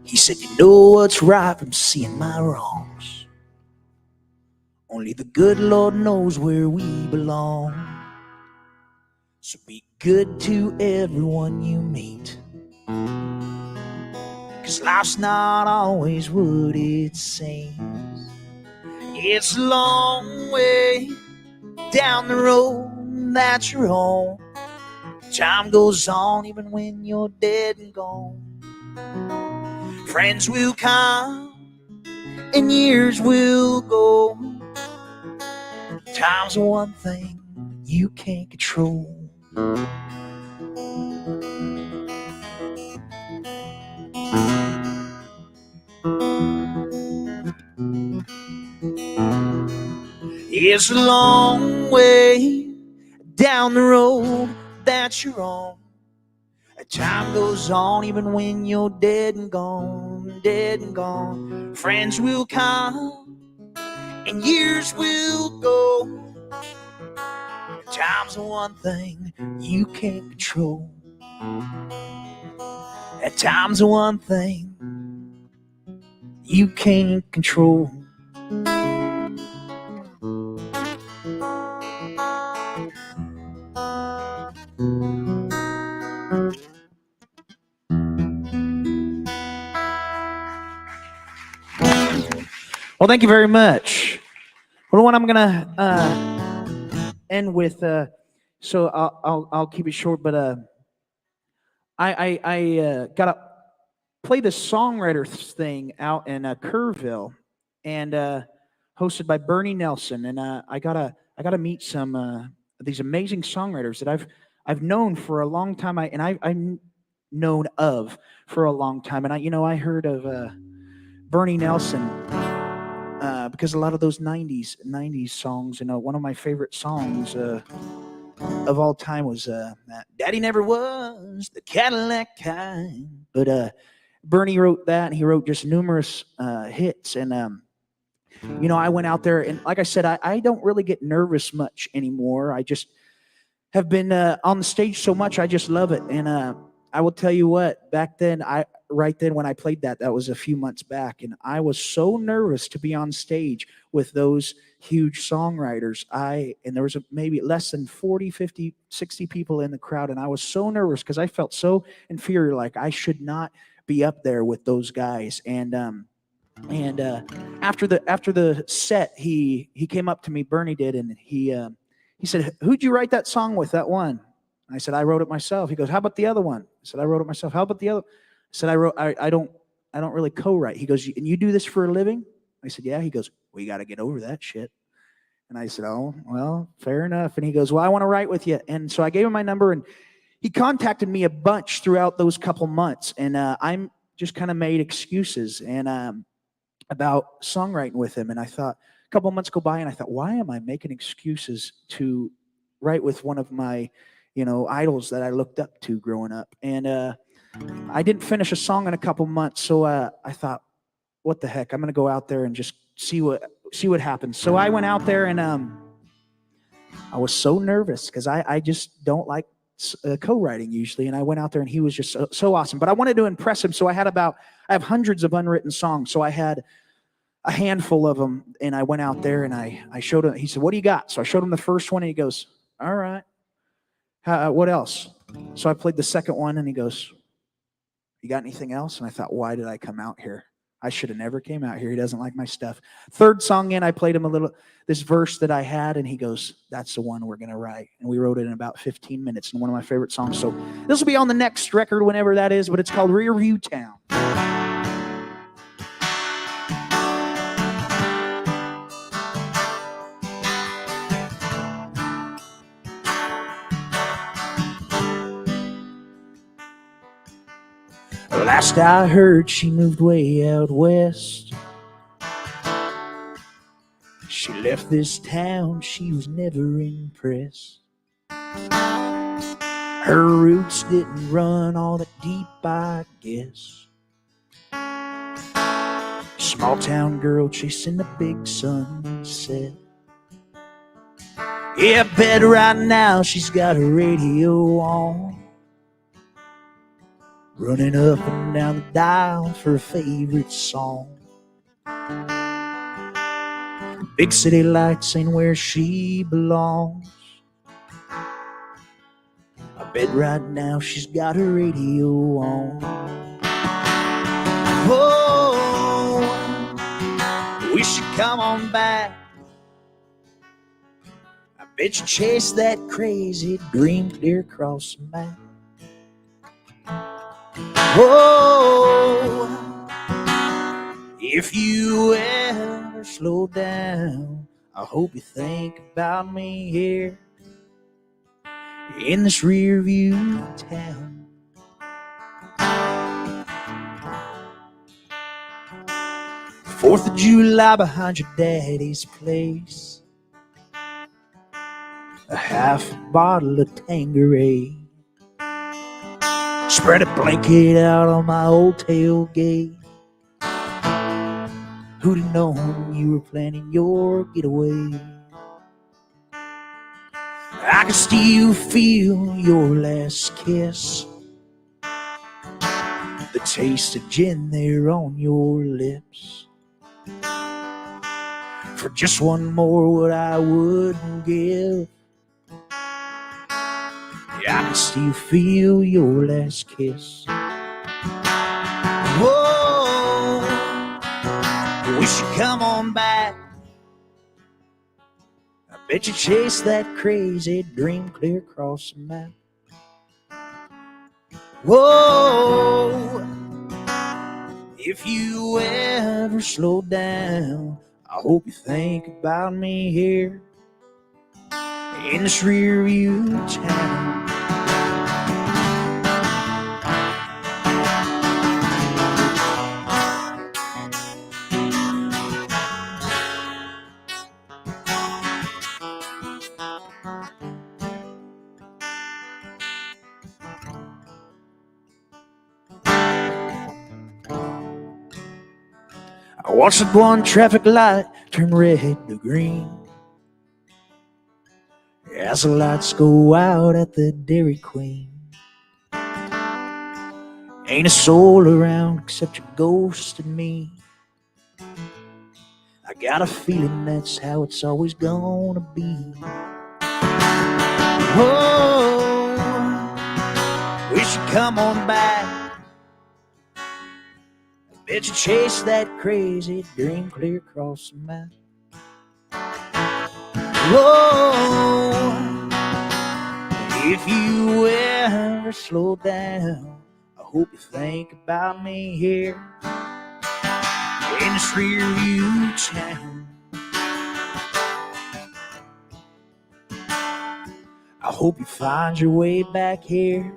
He said, you know what's right from seeing my wrongs. Only the good Lord knows where we belong. So be good to everyone you meet, 'cause life's not always what it seems. It's a long way down the road that you're on. Time goes on even when you're dead and gone. Friends will come and years will go. Time's the one thing you can't control. It's a long way down the road that you're on. Time goes on even when you're dead and gone, dead and gone. Friends will come and years will go. Time's the one thing you can't control. Time's the one thing you can't control. Well, thank you very much. Well, the one I'm gonna end with. So I'll keep it short, but I gotta play the songwriter thing out in Kerrville, and hosted by Bernie Nelson, and I gotta meet some these amazing songwriters that I've known for a long time. I've known of for a long time, and I heard of Bernie Nelson because a lot of those '90s songs, one of my favorite songs of all time was "Daddy Never Was the Cadillac Kind," but Bernie wrote that, and he wrote just numerous hits. And I went out there, and like I said, I don't really get nervous much anymore. I just have been on the stage so much. I just love it. And I will tell you what, back then, right then when I played that was a few months back, and I was so nervous to be on stage with those huge songwriters. And there was maybe less than 40, 50, 60 people in the crowd, and I was so nervous because I felt so inferior, like I should not be up there with those guys. And after the set, he came up to me, Bernie did, and he said, "Who'd you write that song with? That one?" I said, "I wrote it myself." He goes, "How about the other one?" I said, "I wrote it myself." "How about the other?" I said, I don't really co-write." He goes, "And you do this for a living?" I said, "Yeah." He goes, "Well, you got to get over that shit." And I said, "Oh, well, fair enough." And he goes, "Well, I want to write with you." And so I gave him my number, and he contacted me a bunch throughout those couple months. And I'm just kind of made excuses and about songwriting with him. And I thought, a couple months go by, and I thought, why am I making excuses to write with one of my, idols that I looked up to growing up? And I didn't finish a song in a couple months, so I thought, what the heck? I'm going to go out there and just see what happens. So I went out there, and I was so nervous because I just don't like co-writing usually. And I went out there, and he was just so awesome. But I wanted to impress him, so I have hundreds of unwritten songs. So I had a handful of them, and I went out there, and I showed him. He said, "What do you got?" So I showed him the first one, and he goes, "All right. What else?" So I played the second one, and he goes, "You got anything else?" And I thought, why did I come out here? I should have never came out here. He doesn't like my stuff. Third song in, I played him this verse that I had, and he goes, "That's the one we're going to write." And we wrote it in about 15 minutes, and one of my favorite songs. So this will be on the next record, whenever that is, but it's called Rearview Town. Last I heard, she moved way out west. She left this town, she was never impressed. Her roots didn't run all that deep, I guess. Small town girl chasing the big sunset. Yeah, I bet right now she's got her radio on, running up and down the dial for a favorite song. Big city lights ain't where she belongs. I bet right now she's got her radio on. Oh, we should come on back. I bet you chase that crazy dream clear across the map. Oh, if you ever slow down, I hope you think about me here in this rearview town. 4th of July behind your daddy's place. A half bottle of Tanqueray. Spread a blanket out on my old tailgate. Who'd have known you were planning your getaway? I can still feel your last kiss, the taste of gin there on your lips. For just one more what I wouldn't give. Yeah, I can still feel your last kiss. Whoa, we should come on back. I bet you chase that crazy dream clear across the map. Whoa, if you ever slow down, I hope you think about me here in this rear view town. I watched that one traffic light turn red to green as the lights go out at the Dairy Queen. Ain't a soul around except your ghost and me. I got a feeling that's how it's always gonna be. Oh, we should come on back. I bet you chase that crazy dream clear across the map. Whoa, if you ever slow down, I hope you think about me here in this rear view town. I hope you find your way back here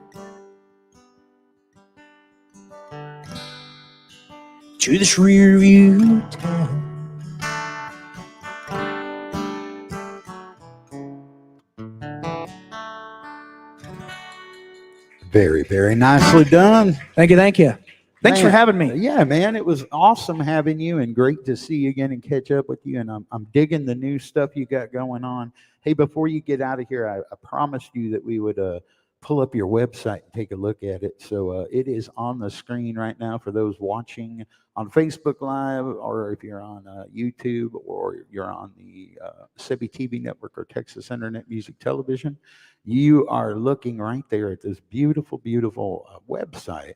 to this rear view town. Very, very nicely done. Thank you, thank you. Thanks for Man, having me. Yeah, man, it was awesome having you and great to see you again and catch up with you. And I'm digging the new stuff you got going on. Hey, before you get out of here, I promised you that we would pull up your website and take a look at it. So it is on the screen right now for those watching on Facebook Live, or if you're on YouTube, or you're on the Sebby TV Network or Texas Internet Music Television. You are looking right there at this beautiful, beautiful website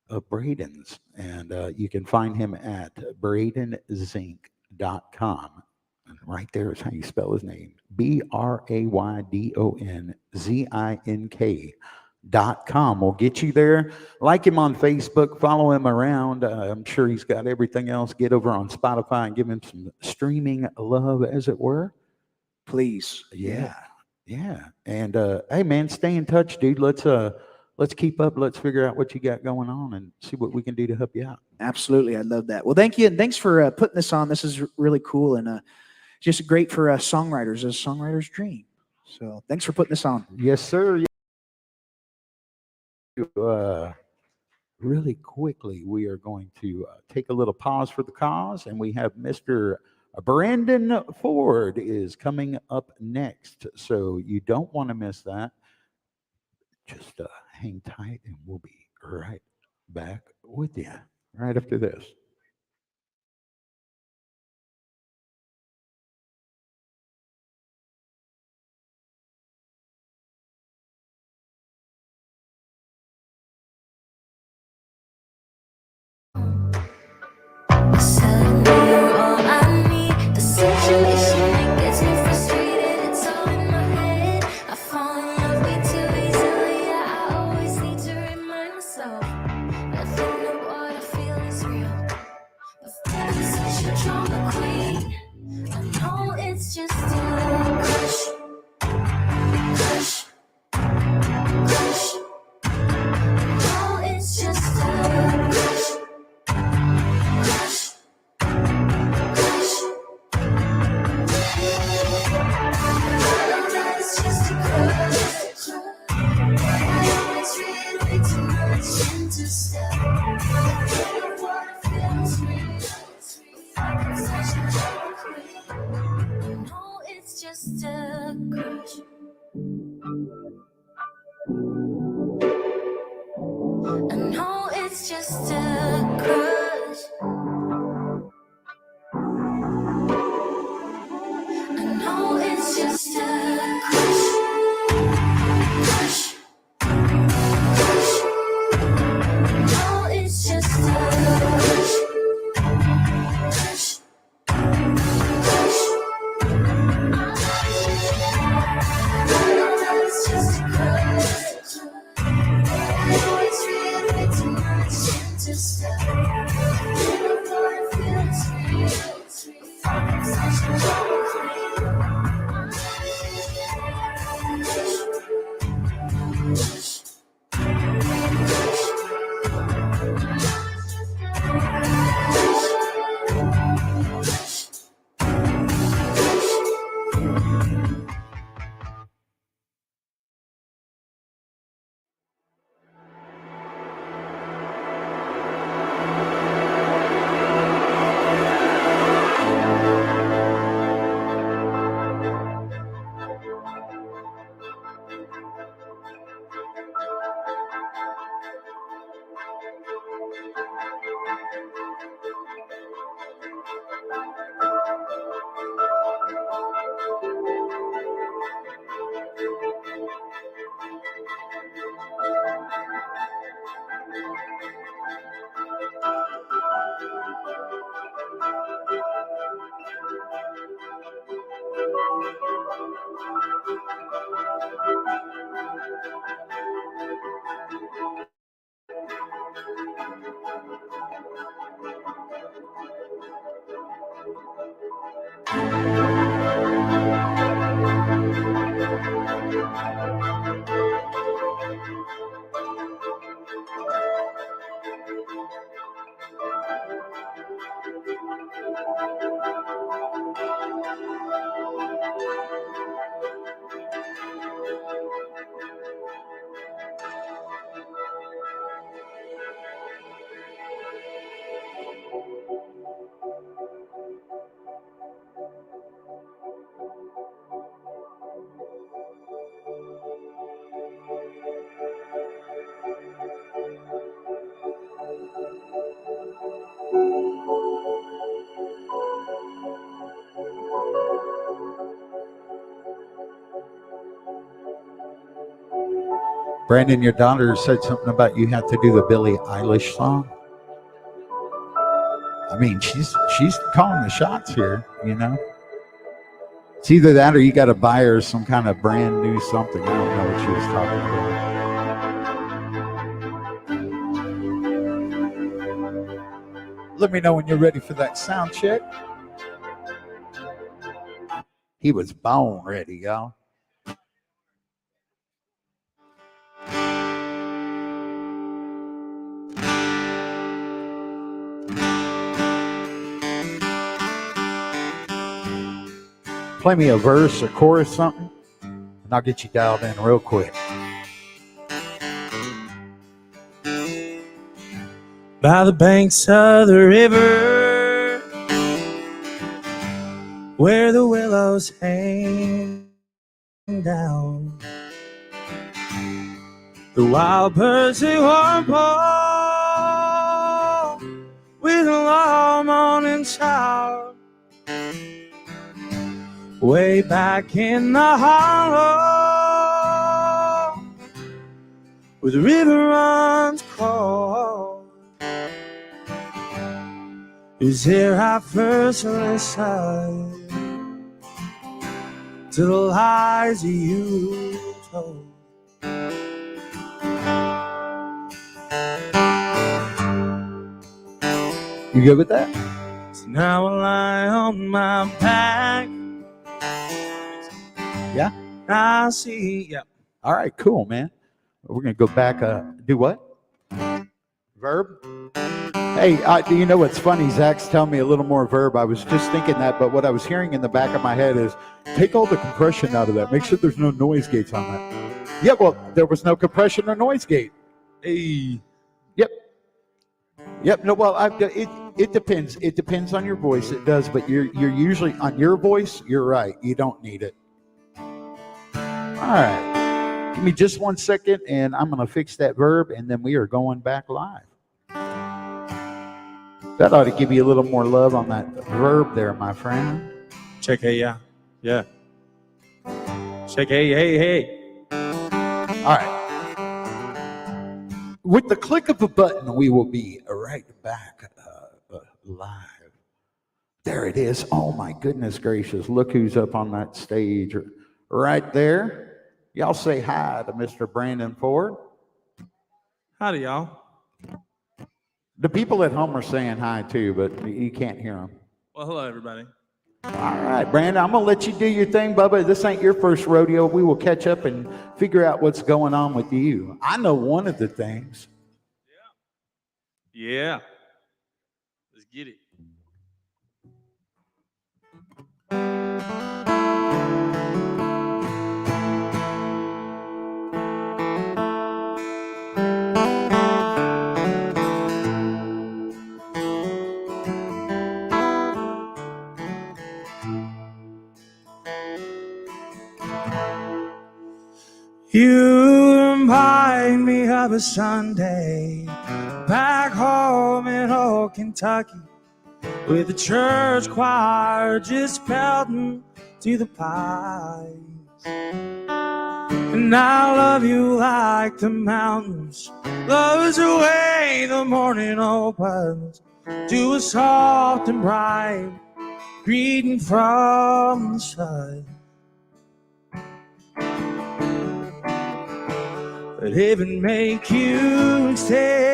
of Braydon's, and you can find him at braydonzink.com. And right there is how you spell his name: BraydonZink.com. We'll get you there. Like him on Facebook, follow him around. I'm sure he's got everything else. Get over on Spotify and give him some streaming love, as it were. Please. Yeah. And hey, man, stay in touch, dude. Let's keep up. Let's figure out what you got going on and see what we can do to help you out. Absolutely. I love that. Well, thank you. And thanks for putting this on. This is really cool and just great for songwriters, a songwriter's dream. So thanks for putting this on. Yes, sir. Really quickly, we are going to take a little pause for the cause, and we have Mr. Brandon Ford is coming up next. So you don't want to miss that. Just hang tight, and we'll be right back with you right after this. Nothing of what I feel is real. Brandon, your daughter said something about you have to do the Billie Eilish song. I mean, she's calling the shots here, you know. It's either that or you got to buy her some kind of brand new something. I don't know what she was talking about. Let me know when you're ready for that sound check. He was bone ready, y'all. Play me a verse, a chorus, something, and I'll get you dialed in real quick. By the banks of the river, where the willows hang down, the wild birds they warble with a long morning shower. Way back in the hollow, where the river runs cold, is here I first listened to the lies that you told. You good with that? So now I lie on my back. Yeah? I see, yeah. All right, cool, man. We're going to go back. Do what? Verb? Hey, do you know what's funny? Zach's telling me a little more verb. I was just thinking that, but what I was hearing in the back of my head is take all the compression out of that. Make sure there's no noise gates on that. Yeah, well, there was no compression or noise gate. Hey. Yep. No, well, it depends. It depends on your voice. It does, but you're usually on your voice. You're right. You don't need it. All right. Give me just 1 second, and I'm going to fix that verb, and then we are going back live. That ought to give you a little more love on that verb there, my friend. Check, hey, yeah. Yeah. Check, hey. All right. With the click of a button, we will be right back live. There it is. Oh, my goodness gracious. Look who's up on that stage right there. Y'all say hi to Mr. Brandon Ford. Howdy, y'all. The people at home are saying hi, too, but you can't hear them. Well, hello, everybody. All right, Brandon, I'm going to let you do your thing, Bubba. This ain't your first rodeo. We will catch up and figure out what's going on with you. I know one of the things. Yeah. Let's get it. You remind me of a Sunday back home in old Kentucky, with the church choir just pelting to the pipes. And I love you like the mountains loves away the morning opens to a soft and bright greeting from the sun. But heaven make you stay.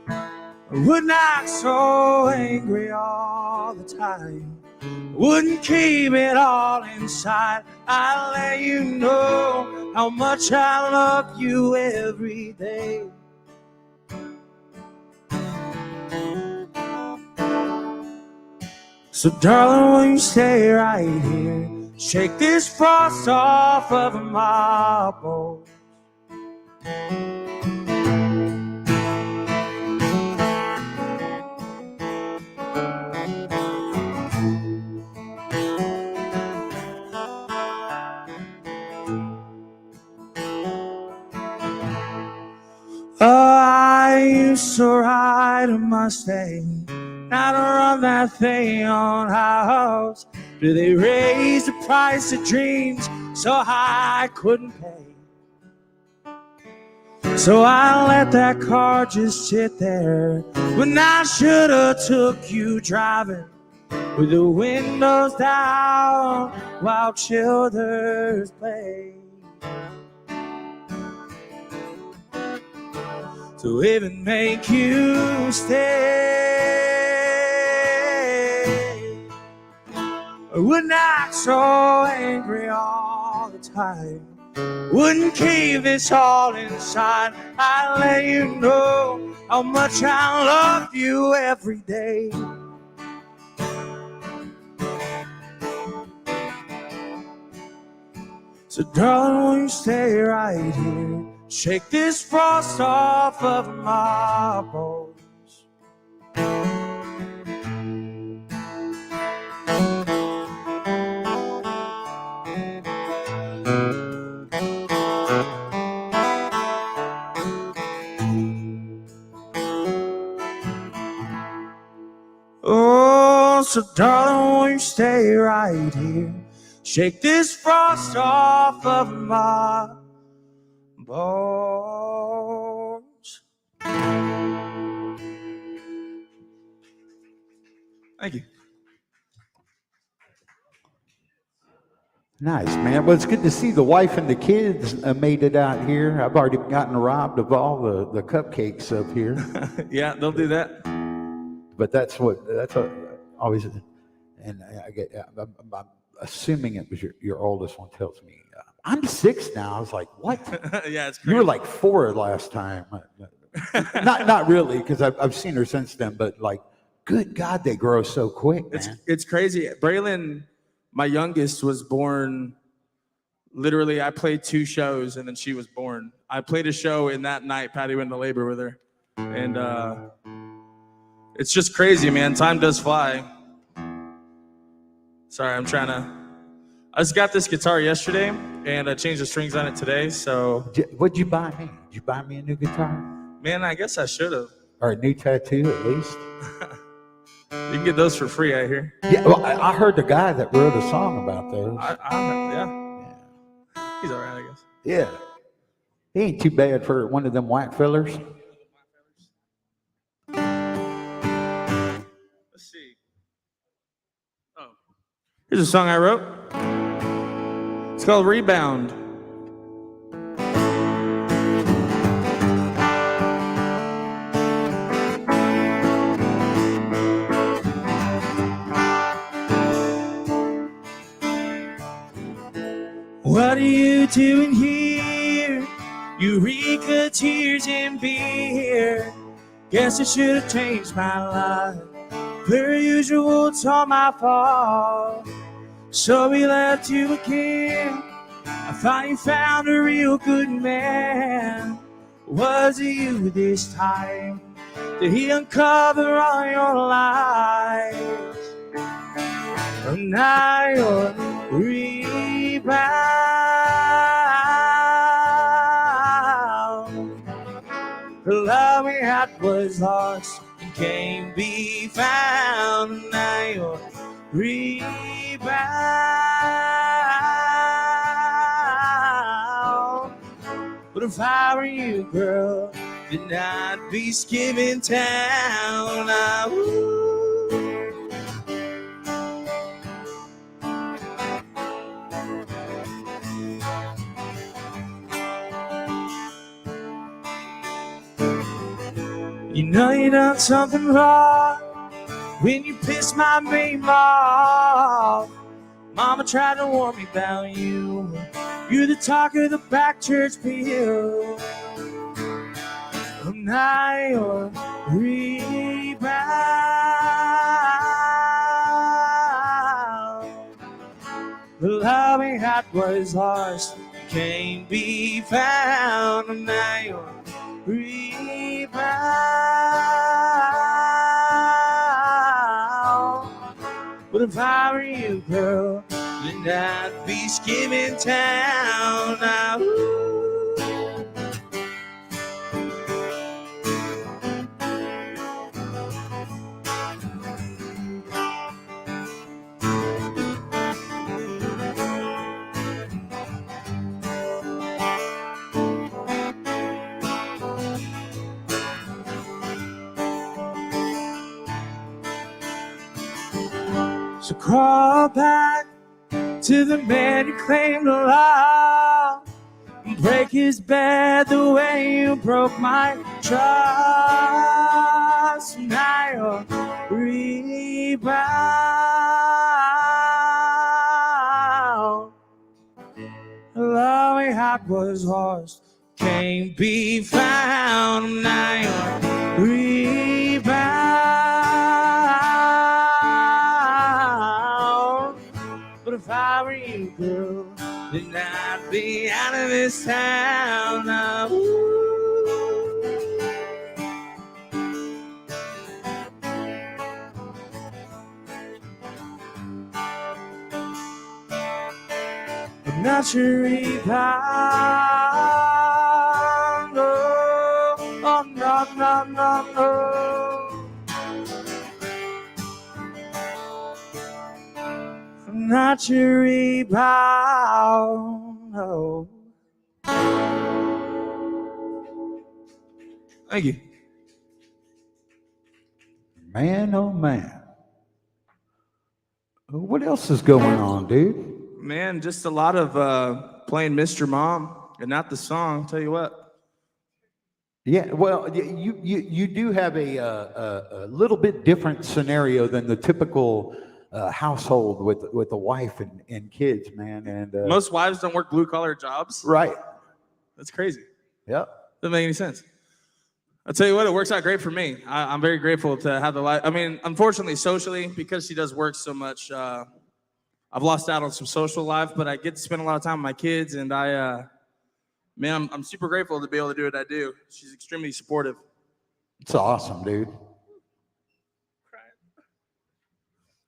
I would not so angry all the time. Wouldn't keep it all inside. I'll let you know how much I love you every day. So darling, will you stay right here? Shake this frost off of my bones. I used to ride a Mustang, now to run that thing on house. Do they raise the price of dreams so high I couldn't pay. So I let that car just sit there when I should have took you driving with the windows down while children play. To even make you stay, I would not so angry all the time. Wouldn't keep this all inside. I let you know how much I love you every day. So darling, won't you stay right here? Shake this frost off of my bones. Oh, so darling, won't you stay right here? Shake this frost off of my bones. Thank you. Nice, man. Well, it's good to see the wife and the kids made it out here. I've already gotten robbed of all the cupcakes up here. Yeah, they'll do that. But that's what always, and I'm assuming it was your oldest one tells me, I'm 6 now. I was like, what? Yeah, it's crazy. You were like 4 last time. not really, because I've seen her since then, but like, good God, they grow so quick, man. It's crazy. Braylon, my youngest, was born, literally, I played 2 shows and then she was born. I played a show and that night Patty went into labor with her. And it's just crazy, man. Time does fly. Sorry, I just got this guitar yesterday and I changed the strings on it today, so. What'd you buy me? Did you buy me a new guitar? Man, I guess I should have. Or a new tattoo, at least? You can get those for free, I hear. Yeah, well, I heard the guy that wrote a song about those. Yeah. He's all right, I guess. Yeah. He ain't too bad for one of them whack fillers. Let's see. Oh. Here's a song I wrote. It's called Rebound. What are you doing here? Eureka, tears and beer. Guess I should have changed my life. Per usual, it's all my fault. So we left you again. I thought you found a real good man. Was it you this time? Did he uncover all your lies? And now you're rebound. The love we had was lost and can't be found. Now you're rebound. But if I were you, girl, then I'd be skipping town. You know you done something wrong when you pissed my name off. Mama tried to warn me about you. You're the talk of the back church pew. Now you're rebound. The love we had was lost, can't be found. Now you're rebound. But if I were you, girl, then I'd be skimming town now. So crawl back to the man you claimed to love, and break his bed the way you broke my trust. Now you're rebound. The love we had was lost, can't be found. Now you're rebound. But if I were you, girl, then I'd be out of this town now. But not your rebound. Oh, oh, no, no, no, no. Not your rebound. Oh. Thank you. Man, oh man. What else is going on, dude? Man, just a lot of playing Mr. Mom and not the song. Tell you what. Yeah, well, you do have a little bit different scenario than the typical household with a wife and kids, man. And Most wives don't work blue collar jobs. right. That's crazy. Yep. Doesn't make any sense. I'll tell you what, it works out great for me. I'm very grateful to have the life. I mean, unfortunately, socially, because she does work so much, I've lost out on some social life, but I get to spend a lot of time with my kids, and man, I'm super grateful to be able to do what I do. She's extremely supportive. It's awesome, dude.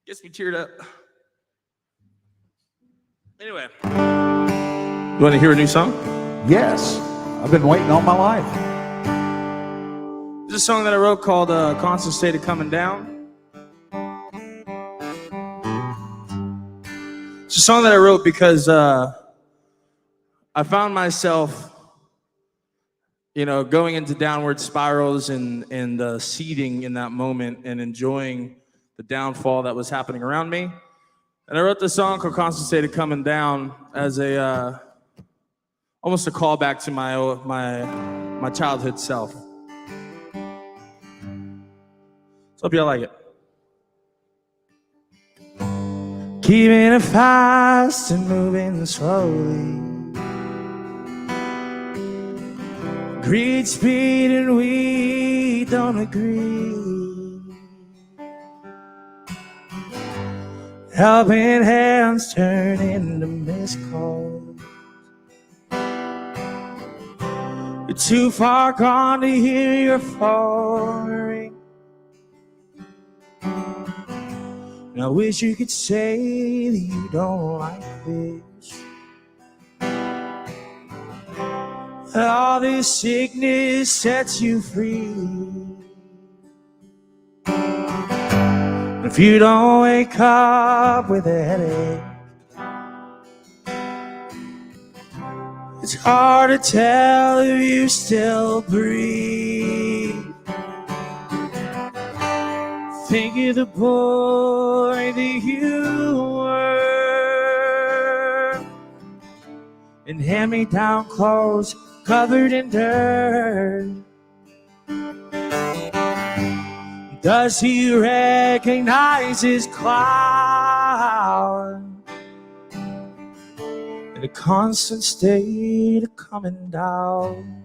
Gets me teared up. Anyway, you want to hear a new song? Yes, I've been waiting all my life. This is a song that I wrote called Constant State of Coming Down. It's a song that I wrote because I found myself, going into downward spirals and seeding in that moment and enjoying the downfall that was happening around me. And I wrote this song called Constant State of Coming Down as almost a callback to my childhood self. So hope y'all like it. Keeping it fast and moving slowly. Greed, speed, and we don't agree. Helping hands turn into missed calls. You're too far gone to hear your phone ring. And I wish you could say that you don't like this. All this sickness sets you free. If you don't wake up with a headache, it's hard to tell if you still breathe. Think of the boy that you were, and hand-me-down clothes covered in dirt. Does he recognize his cloud in a constant state of coming down?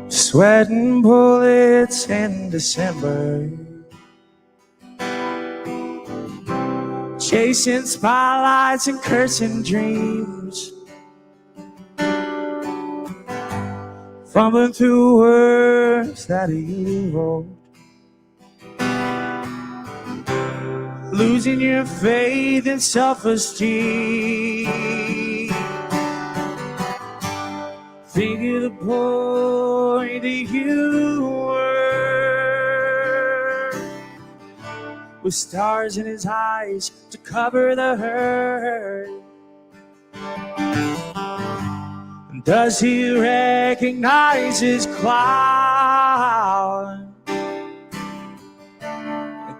Sweating bullets in December, chasing spotlights and cursing dreams, fumbling through words that you wrote, losing your faith and self-esteem. Think of the boy that you were, with stars in his eyes to cover the hurt. Does he recognize his cloud? A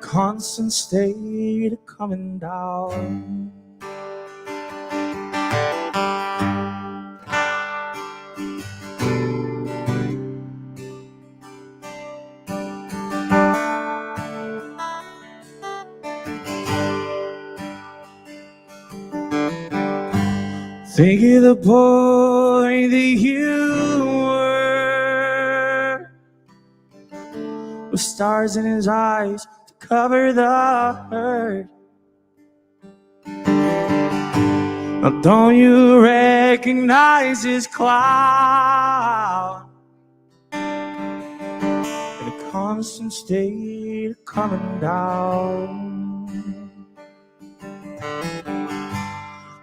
constant state of coming down. Think of the boy that you were, with stars in his eyes to cover the hurt. Now don't you recognize his cloud? In a constant state of coming down.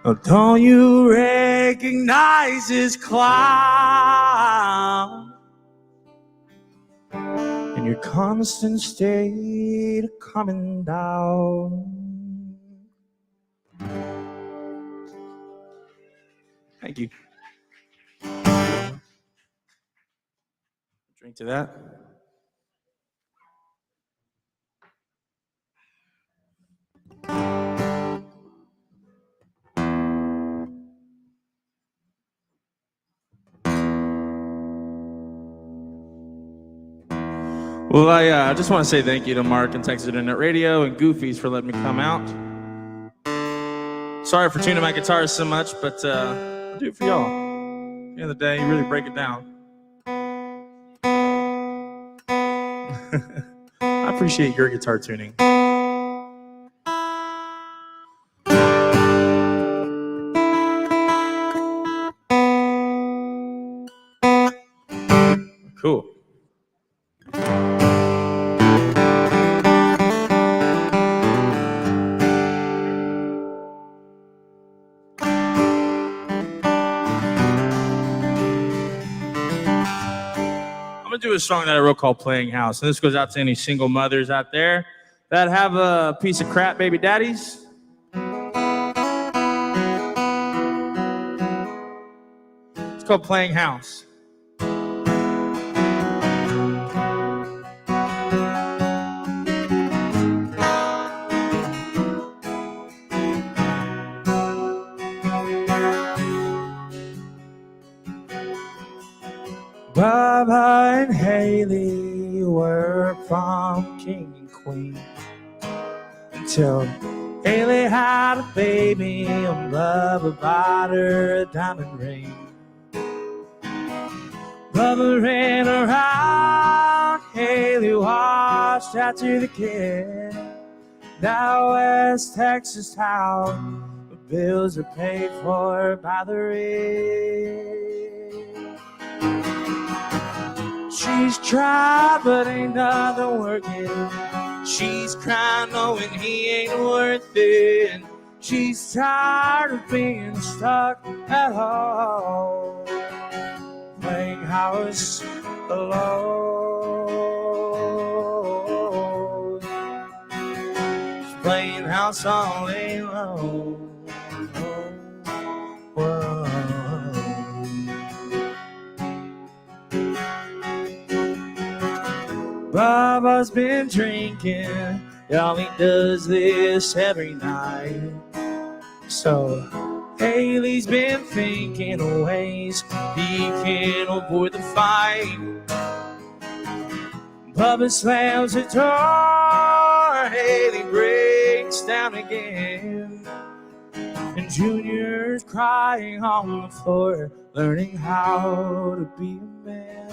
Oh, don't you recognize his cloud in your constant state of coming down? Thank you. Drink to that. Well, I just want to say thank you to Mark and Texas Internet Radio and Goofies for letting me come out. Sorry for tuning my guitars so much, but I'll do it for y'all. At the end of the day, you really break it down. I appreciate your guitar tuning. Cool. I'm gonna do a song that I wrote called Playing House. And this goes out to any single mothers out there that have a piece of crap baby daddies. It's called Playing House. Baba and Haley were prom king and queen until Haley had a baby and Bubba bought her a diamond ring. Bubba ran around, Haley watched after the kid. Now West Texas town, the bills are paid for by the rich. She's tried, but ain't nothing working. She's crying, knowing he ain't worth it. She's tired of being stuck at home, playing house alone. She's playing house all day long. Whoa. Baba's been drinking, y'all, he does this every night. So Haley's been thinking of ways he can avoid the fight. Bubba slams the door, Haley breaks down again, and Junior's crying on the floor, learning how to be a man.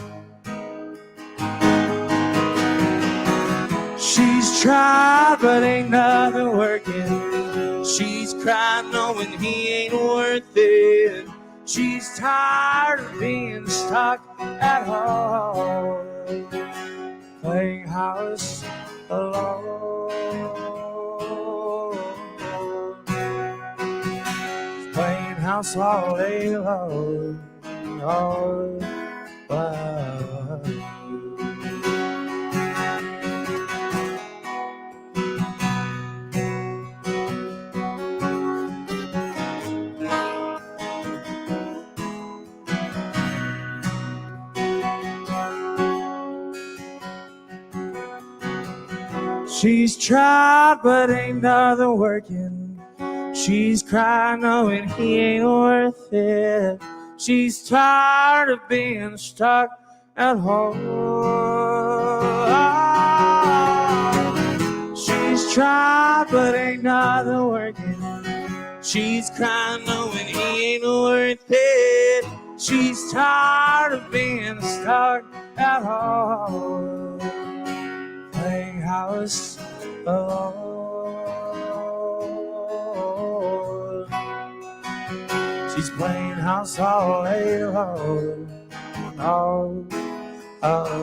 She's tried, but ain't nothing working. She's crying, knowing he ain't worth it. She's tired of being stuck at home, playing house alone. Playing house all day long. Oh, wow. She's tried, but ain't nothing working. She's crying knowing he ain't worth it. She's tired of being stuck at home. She's tried, but ain't nothing working. She's crying knowing he ain't worth it. She's tired of being stuck at home, playing house alone. She's playing house all day long. Oh, oh, oh.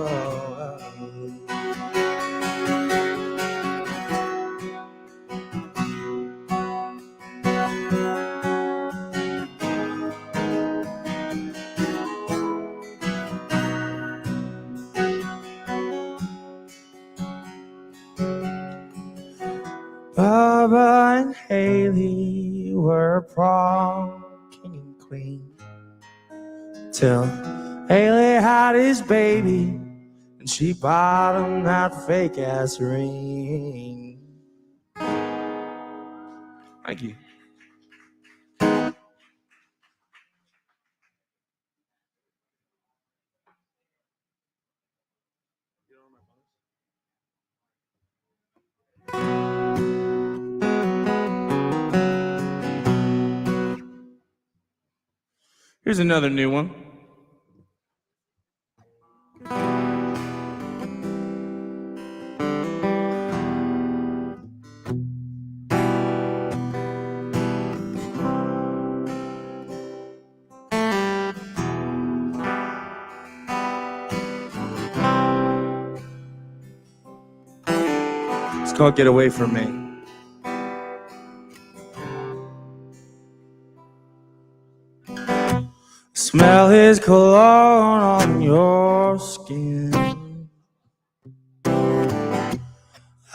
Bubba and Haley were prom king and queen till Haley had his baby and she bought him that fake ass ring. Thank you. Here's another new one. It's called Get Away From Me. Smell his cologne on your skin.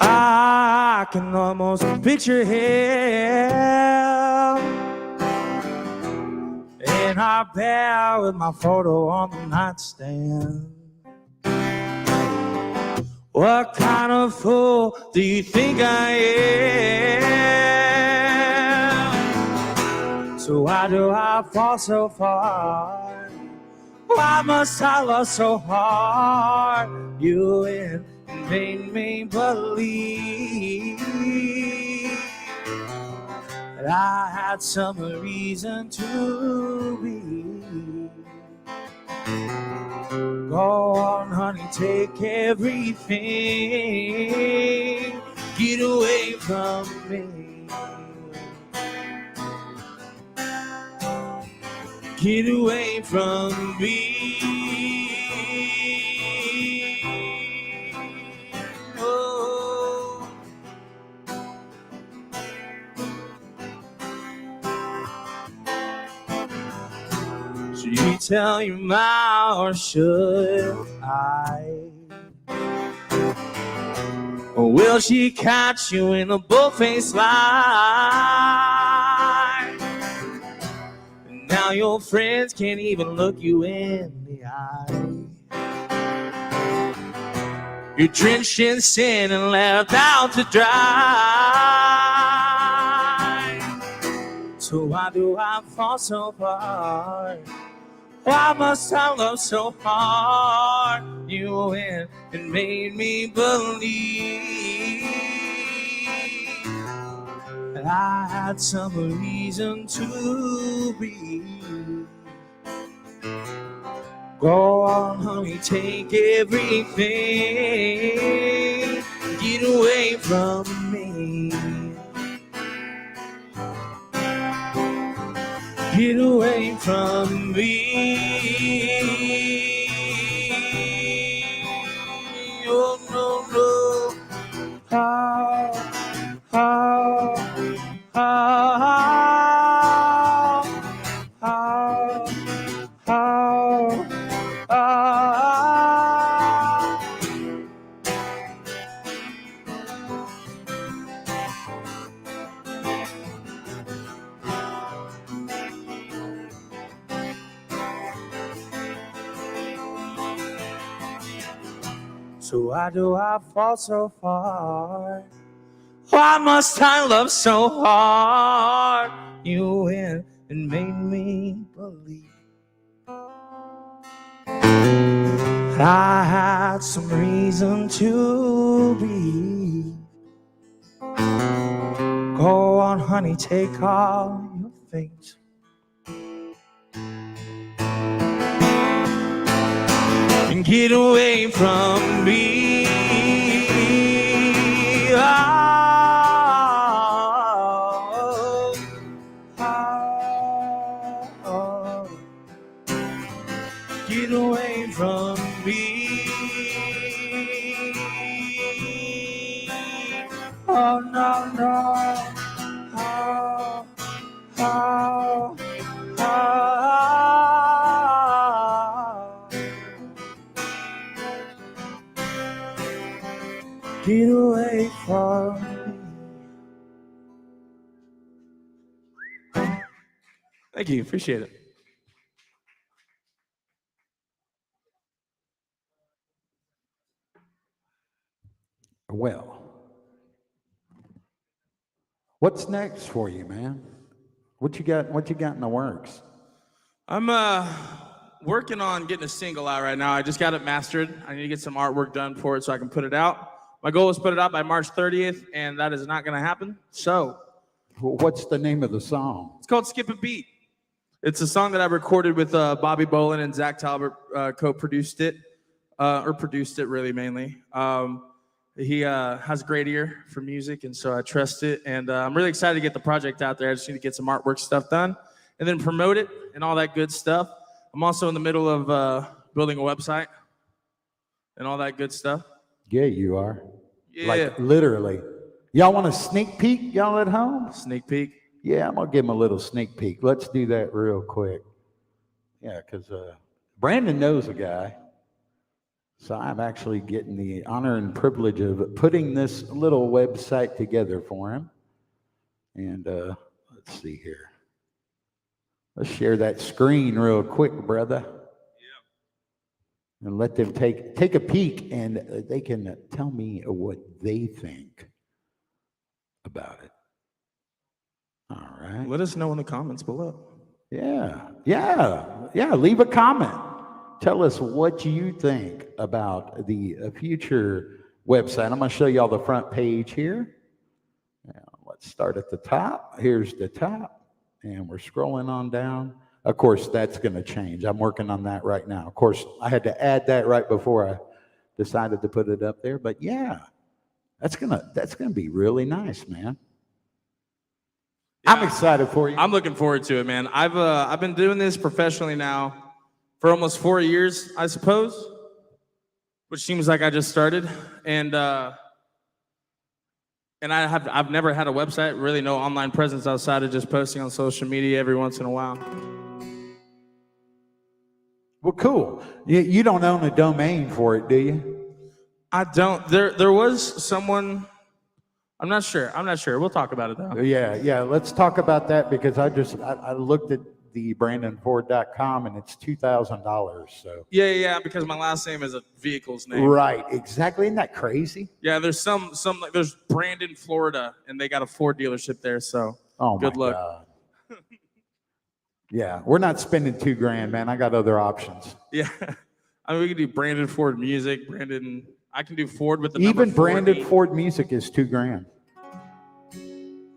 I can almost picture him in our bed with my photo on the nightstand. What kind of fool do you think I am? So why do I fall so far? Why must I love so hard? You made me believe that I had some reason to be. Go on, honey, take everything. Get away from me. Get away from me. Oh. Should you tell your mom or should I? Or will she catch you in a bull-faced lie? And now your friends can't even look you in the eye. You're drenched in sin and left out to dry. So why do I fall so far? Why must I love so hard? You went and made me believe that I had some reason to be. Go on, honey, take everything. Get away from me. Get away from me. Oh, no, no. How, how, how, how, how, So why do I fall so far? Why must I love so hard? You went and made me believe that I had some reason to be. Go on, honey, take all your things. And get away from me. Oh, oh, oh. Get away from me. Oh, no, no. Oh, oh, oh. Get away from me. Thank you. Appreciate it. Well, what's next for you, man? What you got? What you got in the works? I'm working on getting a single out right now. I just got it mastered. I need to get some artwork done for it so I can put it out. My goal is to put it out by March 30th, and that is not going to happen. So, What's the name of the song? it's called Skip a Beat. It's a song that I recorded with Bobby Bolin and Zach Talbot co-produced it, or produced it really mainly. He has a great ear for music, and so I trust it. And I'm really excited to get the project out there. I just need to get some artwork stuff done and then promote it and all that good stuff. I'm also in the middle of building a website and all that good stuff. Yeah, you are. Yeah. Like literally. Y'all want a sneak peek, y'all at home? Sneak peek. Yeah, I'm gonna give him a little sneak peek. Let's do that real quick. Yeah, because Brandon knows a guy. So I'm actually getting the honor and privilege of putting this little website together for him. And let's see here. Let's share that screen real quick, brother. And let them take a peek, and they can tell me what they think about it. All right. Let us know in the comments below. Yeah. Leave a comment. Tell us what you think about the future website. I'm going to show you all the front page here. Now, let's start at the top. Here's the top, and we're scrolling on down. Of course, that's going to change. I'm working on that right now. Of course, I had to add that right before I decided to put it up there. But yeah, that's gonna be really nice, man. Yeah, I'm excited for you. I'm looking forward to it, man. I've been doing this professionally now for almost 4 years, I suppose, which seems like I just started. And I've never had a website, really no online presence outside of just posting on social media every once in a while. Well, cool. You don't own a domain for it, do you? I don't. There was someone. I'm not sure. We'll talk about it though. Yeah. Let's talk about that because I looked at the BrandonFord.com and it's $2,000. So yeah, because my last name is a vehicle's name. Right, exactly. Isn't that crazy? Yeah, there's some like there's Brandon, Florida, and they got a Ford dealership there. So good luck. God. Yeah, we're not spending $2,000, man. I got other options. Yeah, I mean we can do Brandon Ford music. I can do Ford with the even number Brandon 40. Ford music is $2,000.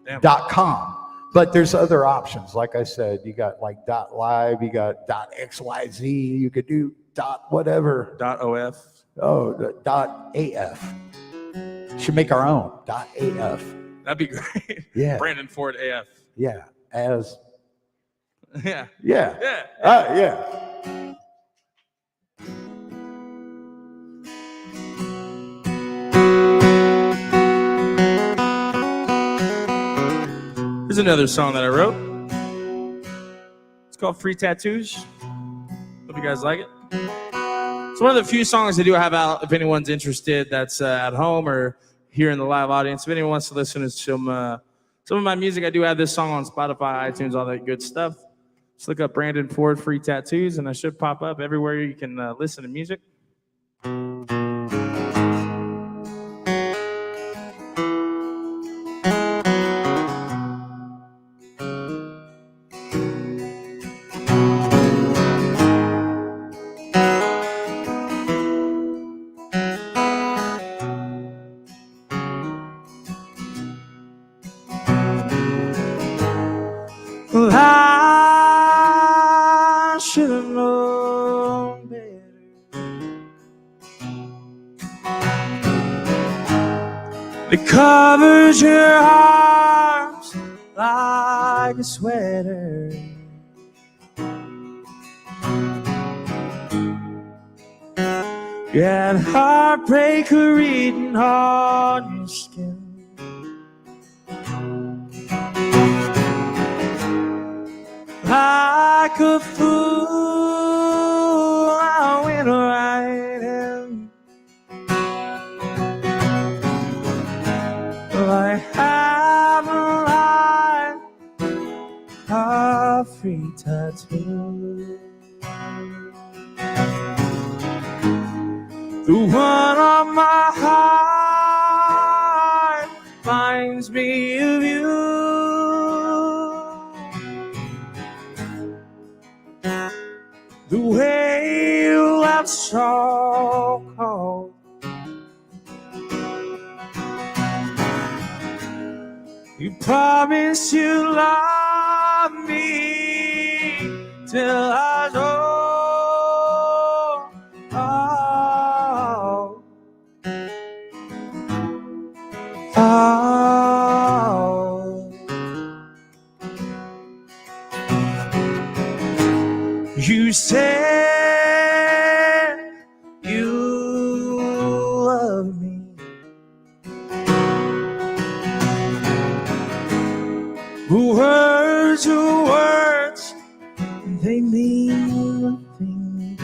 Damn. .com. But there's other options. Like I said, you got like .live, you got .xyz, you could do .whatever. .of. Oh, .af. Should make our own .af. That'd be great. Yeah. Brandon Ford AF. Yeah. As. Yeah. Yeah. Yeah. Yeah. Here's another song that I wrote. It's called Free Tattoos. Hope you guys like it. It's one of the few songs I do have out if anyone's interested that's at home or here in the live audience. If anyone wants to listen to some of my music, I do have this song on Spotify, iTunes, all that good stuff. Just look up Brandon Ford Free Tattoos, and I should pop up everywhere you can listen to music. that covers your arms like a sweater. You had heartbreaker written on your skin. Like a fool, I went right in. I have a free tattoo. The one on my heart reminds me of you. The way you left so cold. You promised you love me till I was old. You said you love me. Words are words, they mean nothing.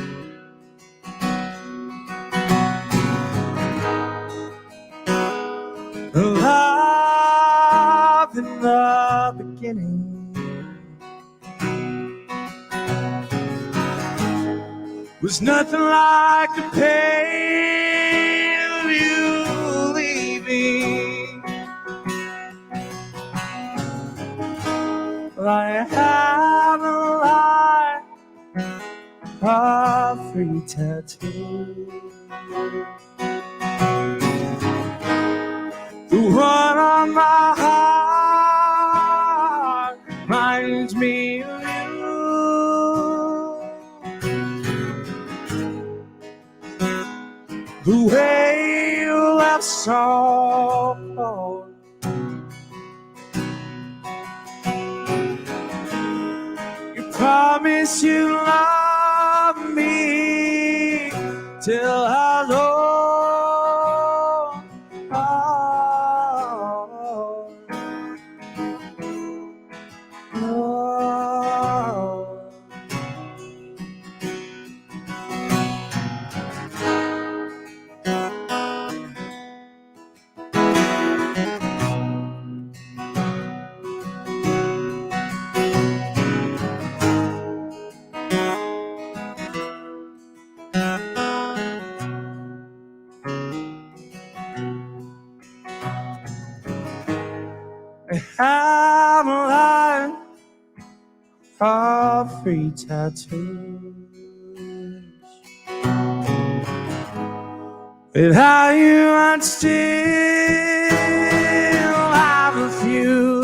Love in the beginning was nothing like the pain of you leaving. I have a free tattoo. The one on my heart reminds me of you. The way you left so cold. You promised you love me till I was old. I'm alive, all free tattoos. Without you, I'd still have a few.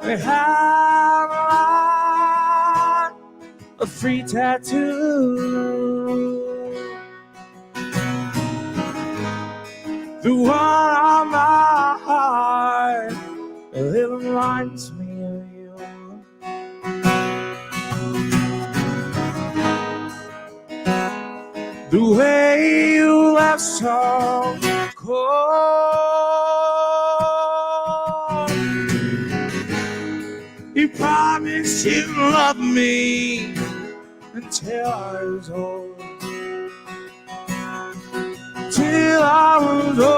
Without a free tattoo. The one on my heart, it reminds me of you. The way you left so cold. You promised you'd love me until I was old. Till I was old.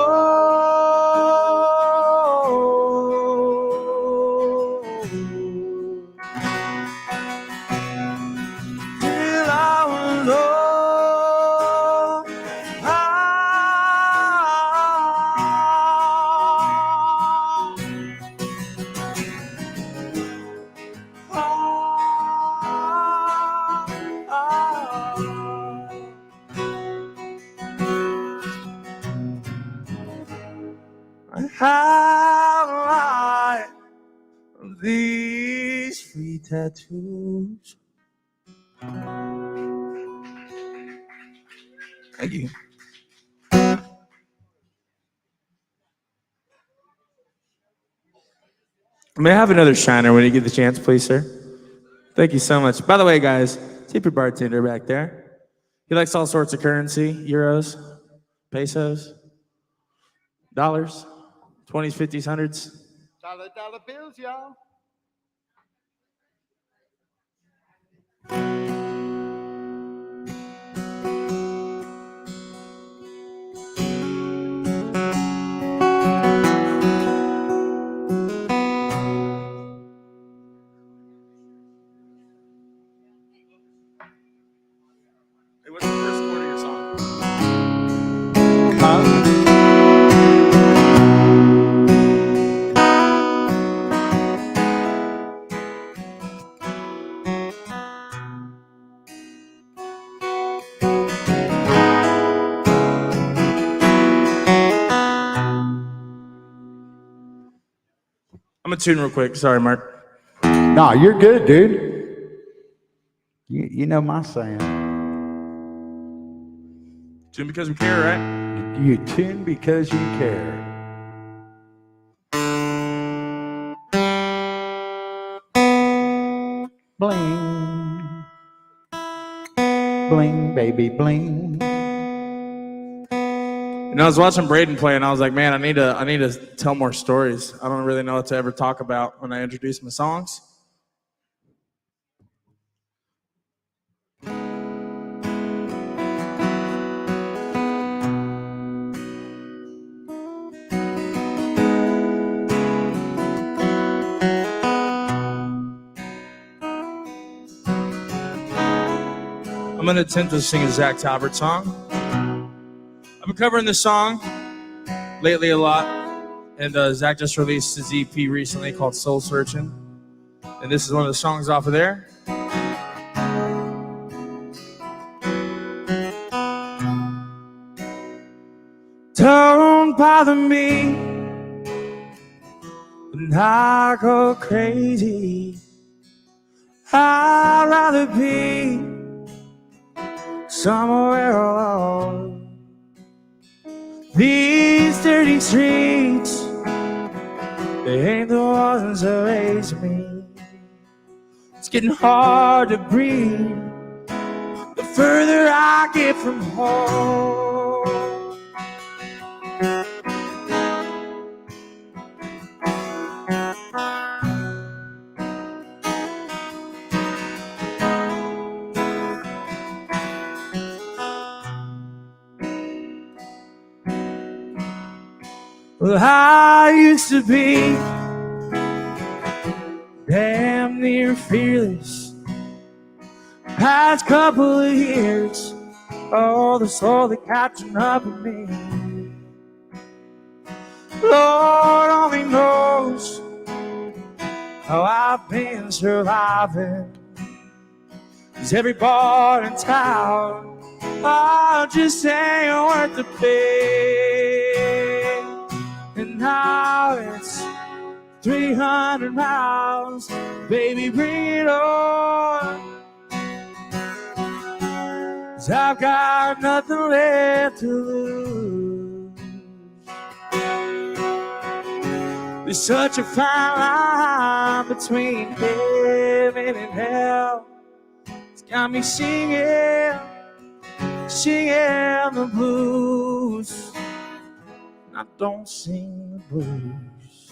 Till I was old. I have a lot of these free tattoos. Thank you. May I have another shiner when you get the chance, please, sir? Thank you so much. By the way, guys, tip your bartender back there. He likes all sorts of currency, euros, pesos, dollars, 20s, 50s, 100s. Dollar bills, y'all. Hey, what's the first chord of your song? I'm gonna tune real quick. Sorry, Mark. Nah, you're good, dude. You know my saying. Tune because we care, right? You tune because you care. Bling. Bling, baby, bling. And I was watching Braydon play, and I was like, man, I need to tell more stories. I don't really know what to ever talk about when I introduce my songs. I'm going to attempt to sing a Zach Talbert song. I've been covering this song lately a lot, and Zach just released his EP recently called Soul Searching, and this is one of the songs off of there. Don't bother me when I go crazy. I'd rather be somewhere alone. These dirty streets, they ain't the ones that raised me. It's getting hard to breathe the further I get from home. Well, I used to be damn near fearless. Past couple of years, oh, they're slowly catching up with me. Lord only knows how I've been surviving. 'Cause every bar in town, oh, just ain't worth the pay. And now it's 300 miles, baby, bring it on. 'Cause I've got nothing left to lose. There's such a fine line between heaven and hell. It's got me singing the blues. I don't sing the blues.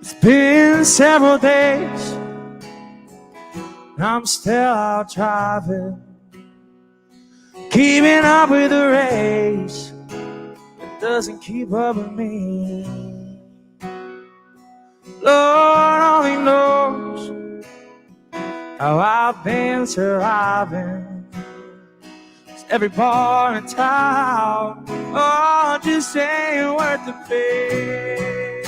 It's been several days, I'm still out driving, keeping up with the race. Doesn't keep up with me. Lord only knows how I've been surviving. 'Cause every bar in town, oh, just ain't worth the pay.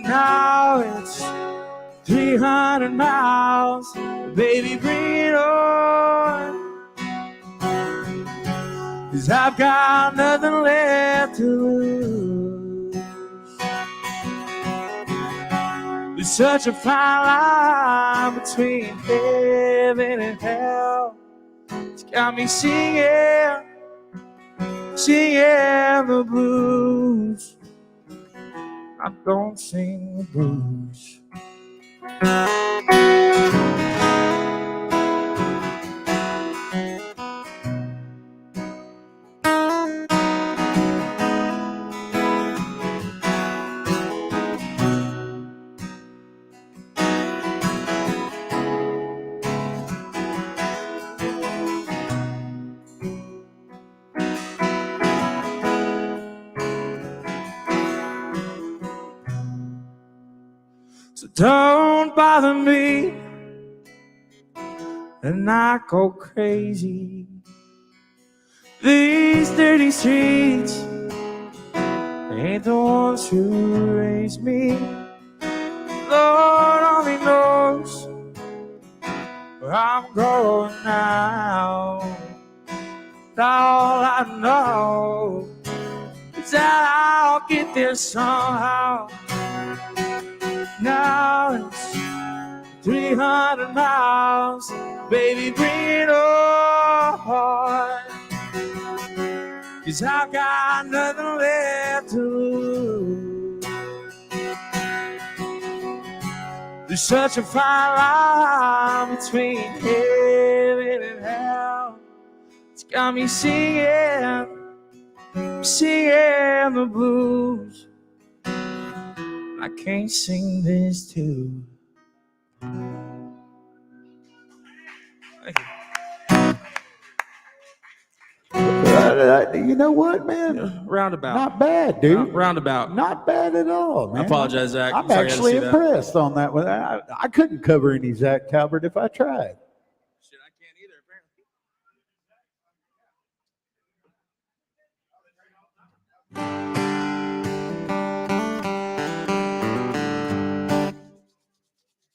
Now it's 300 miles, baby, bring it on. 'cause I've got nothing left to lose. There's such a fine line between heaven and hell. It's got me singing, singing the blues. I don't sing the blues. So don't bother me and I go crazy. These dirty streets ain't the ones who raised me. Lord only knows where I'm going now. All I know is that I'll get there somehow. Now it's 300 miles, baby, bring it on. 'Cause I've got nothing left to lose. There's such a fine line between heaven and hell. It's got me singing, singing the blues. I can't sing this too. Thank You know what, man? you. Roundabout. Not bad, dude. Roundabout. Not bad at all, man. I apologize, Zach. I'm Sorry I had to actually see that. impressed on that one. I couldn't cover any Zach Talbert if I tried. Shit, I can't either, apparently.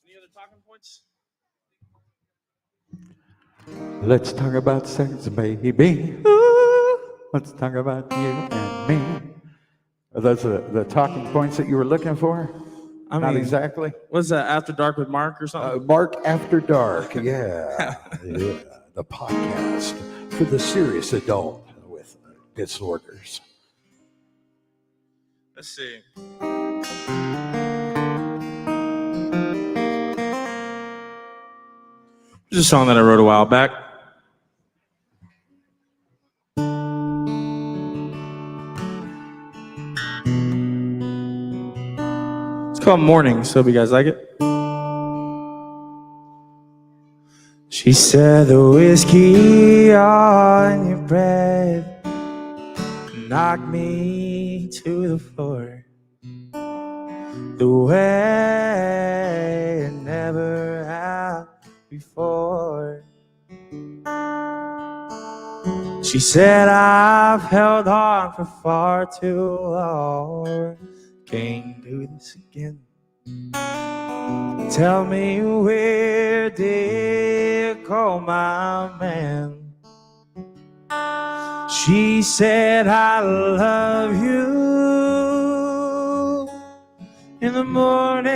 Any other talking points? Let's talk about sex, baby. Ooh, let's talk about you and me. Are those the talking points that you were looking for? Not exactly. What's that, After Dark with Mark or something? Mark After Dark, yeah. Yeah. The podcast for the serious adult with disorders. Let's see. This is a song that I wrote a while back. It's called Morning, so hope you guys like it. She said the whiskey on your breath knocked me to the floor the way it never had before. She said I've held on for far too long, can't do this again. Tell me, where did go my man? She said I love you in the morning,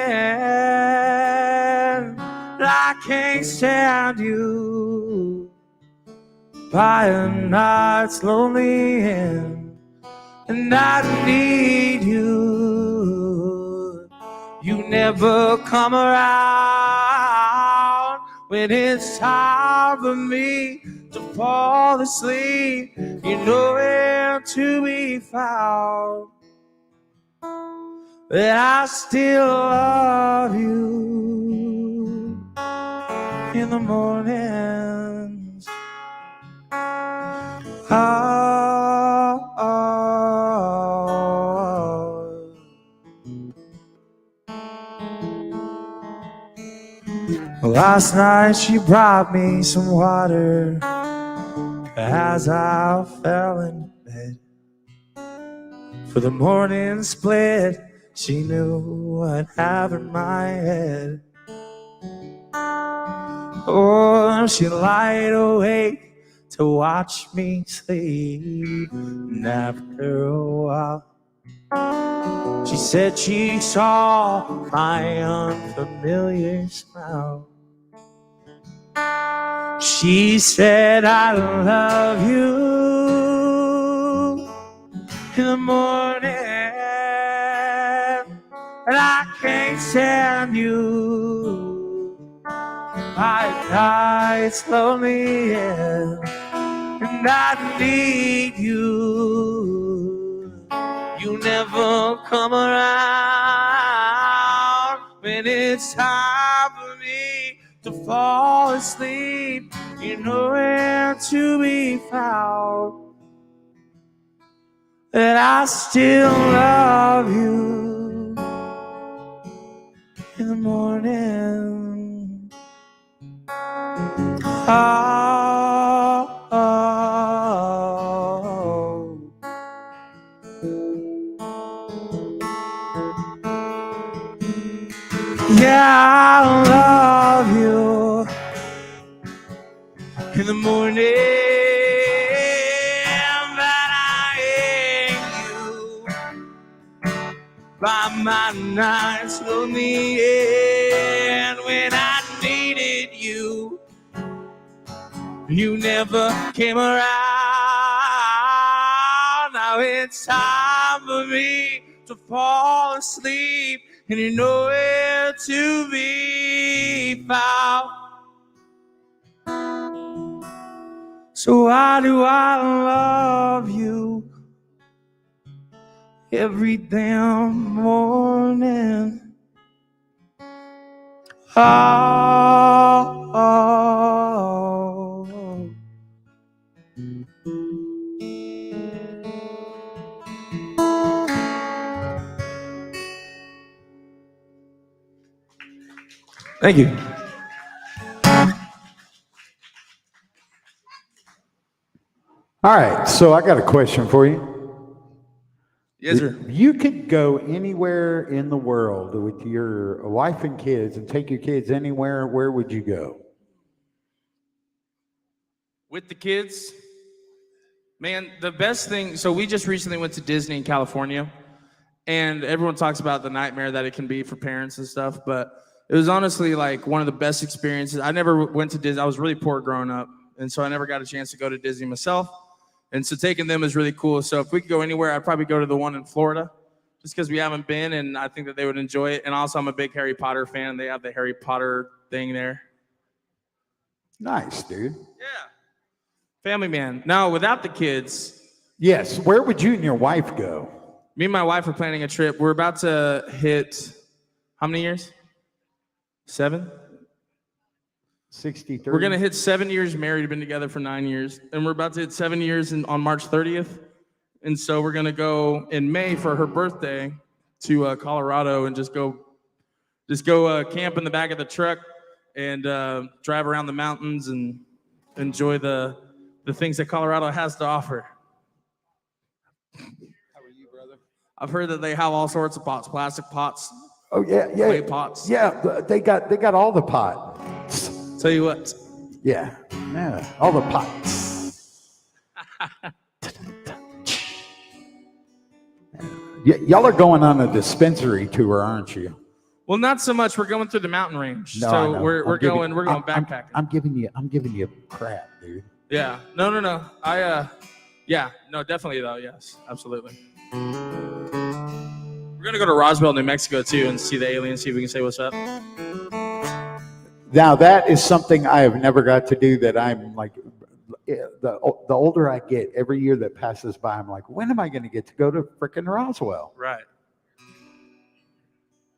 I can't stand you by a night's lonely end, and I need you. You never come around when it's time for me to fall asleep. You're nowhere to be found, but I still love you in the mornings. Last night she brought me some water as I fell in bed. For the morning split, she knew what had in my head. Oh, she lied awake to watch me sleep. And after a while, she said she saw my unfamiliar smile. She said, I love you in the morning, and I can't stand you. I die slowly, yeah, and I need you. You never come around when it's time for me to fall asleep. You're nowhere to be found. That I still love you in the morning. Oh, oh, yeah, I love you in the morning. By my nights lonely, and when I needed you, you never came around. Now it's time for me to fall asleep, and you're nowhere to be found. So why do I love you every damn morning? Oh, oh. Thank you. All right, so I got a question for you. Yes, sir. If you could go anywhere in the world with your wife and kids and take your kids anywhere, where would you go? With the kids, man, the best thing, so we just recently went to Disney in California, and everyone talks about the nightmare that it can be for parents and stuff, but it was honestly like one of the best experiences. I never went to Disney. I was really poor growing up, and so I never got a chance to go to Disney myself. And so taking them is really cool. So if we could go anywhere, I'd probably go to the one in Florida, just because we haven't been, and I think that they would enjoy it. And also, I'm a big Harry Potter fan. They have the Harry Potter thing there. Nice, dude. Yeah. Family man. Now, without the kids. Yes, where would you and your wife go? Me and my wife are planning a trip. We're about to hit, how many years? 7? 63. We're going to hit 7 years married, been together for 9 years. And we're about to hit 7 years on March 30th. And so we're going to go in May for her birthday to Colorado and just go camp in the back of the truck and drive around the mountains and enjoy the things that Colorado has to offer. How are you, brother? I've heard that they have all sorts of pots, plastic pots. Oh yeah, clay pots. Yeah, they got all the pots. Tell you what. Yeah, all the pots. Y'all are going on a dispensary tour, aren't you? Well, not so much. We're going through the mountain range. No, so we're going backpacking. I'm giving you crap, dude. Yeah. No. Yeah. No, definitely though. Yes, absolutely. We're gonna go to Roswell, New Mexico too, and see the aliens. See if we can say what's up. Now that is something I have never got to do. That I'm like, the older I get, every year that passes by, I'm like, when am I going to get to go to frickin' Roswell? Right.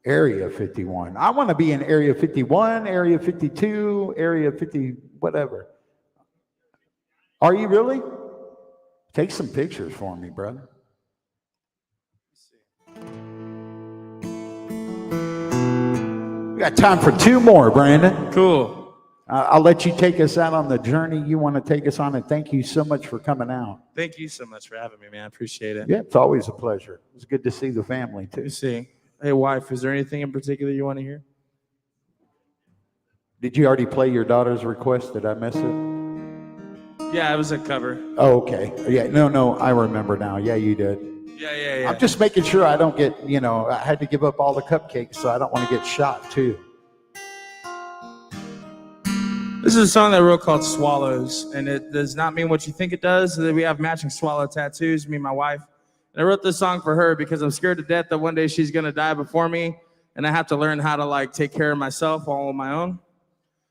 Area 51. I want to be in Area 51, Area 52, Area 50, whatever. Are you really? Take some pictures for me, brother. We got time for 2 more, Brandon. Cool. I'll let you take us out on the journey you want to take us on, and thank you so much for coming out. Thank you so much for having me, man. I appreciate it. Yeah, it's always a pleasure. It's good to see the family, too. You see. Hey, wife, is there anything in particular you want to hear? Did you already play your daughter's request? Did I miss it? Yeah, it was a cover. Oh, okay. Yeah, no, I remember now. Yeah, you did. Yeah. I'm just making sure I don't get, I had to give up all the cupcakes, so I don't want to get shot too. This is a song that I wrote called Swallows, and it does not mean what you think it does. We have matching swallow tattoos, me and my wife. And I wrote this song for her because I'm scared to death that one day she's gonna die before me, and I have to learn how to like take care of myself all on my own.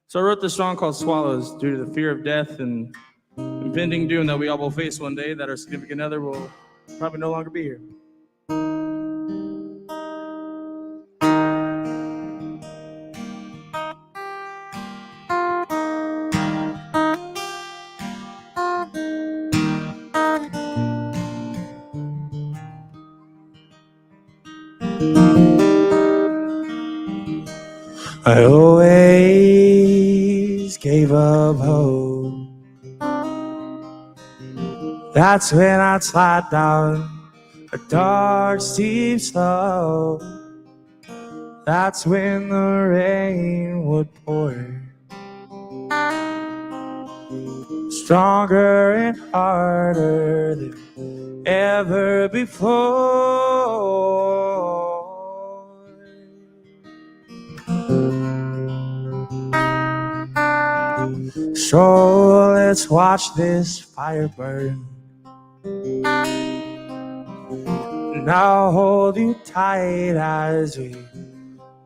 So I wrote this song called Swallows due to the fear of death and impending doom that we all will face one day, that our significant other will probably no longer be here. I always gave up hope. That's when I'd slide down a dark, steep slope. That's when the rain would pour, stronger and harder than ever before. So let's watch this fire burn, and I'll hold you tight as we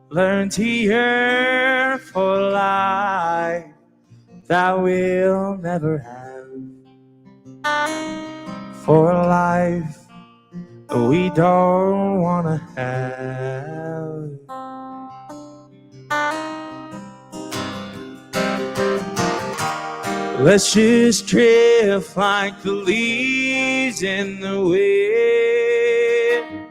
learn to yearn for life that we'll never have, for life we don't wanna have. Let's just drift like the leaves in the wind.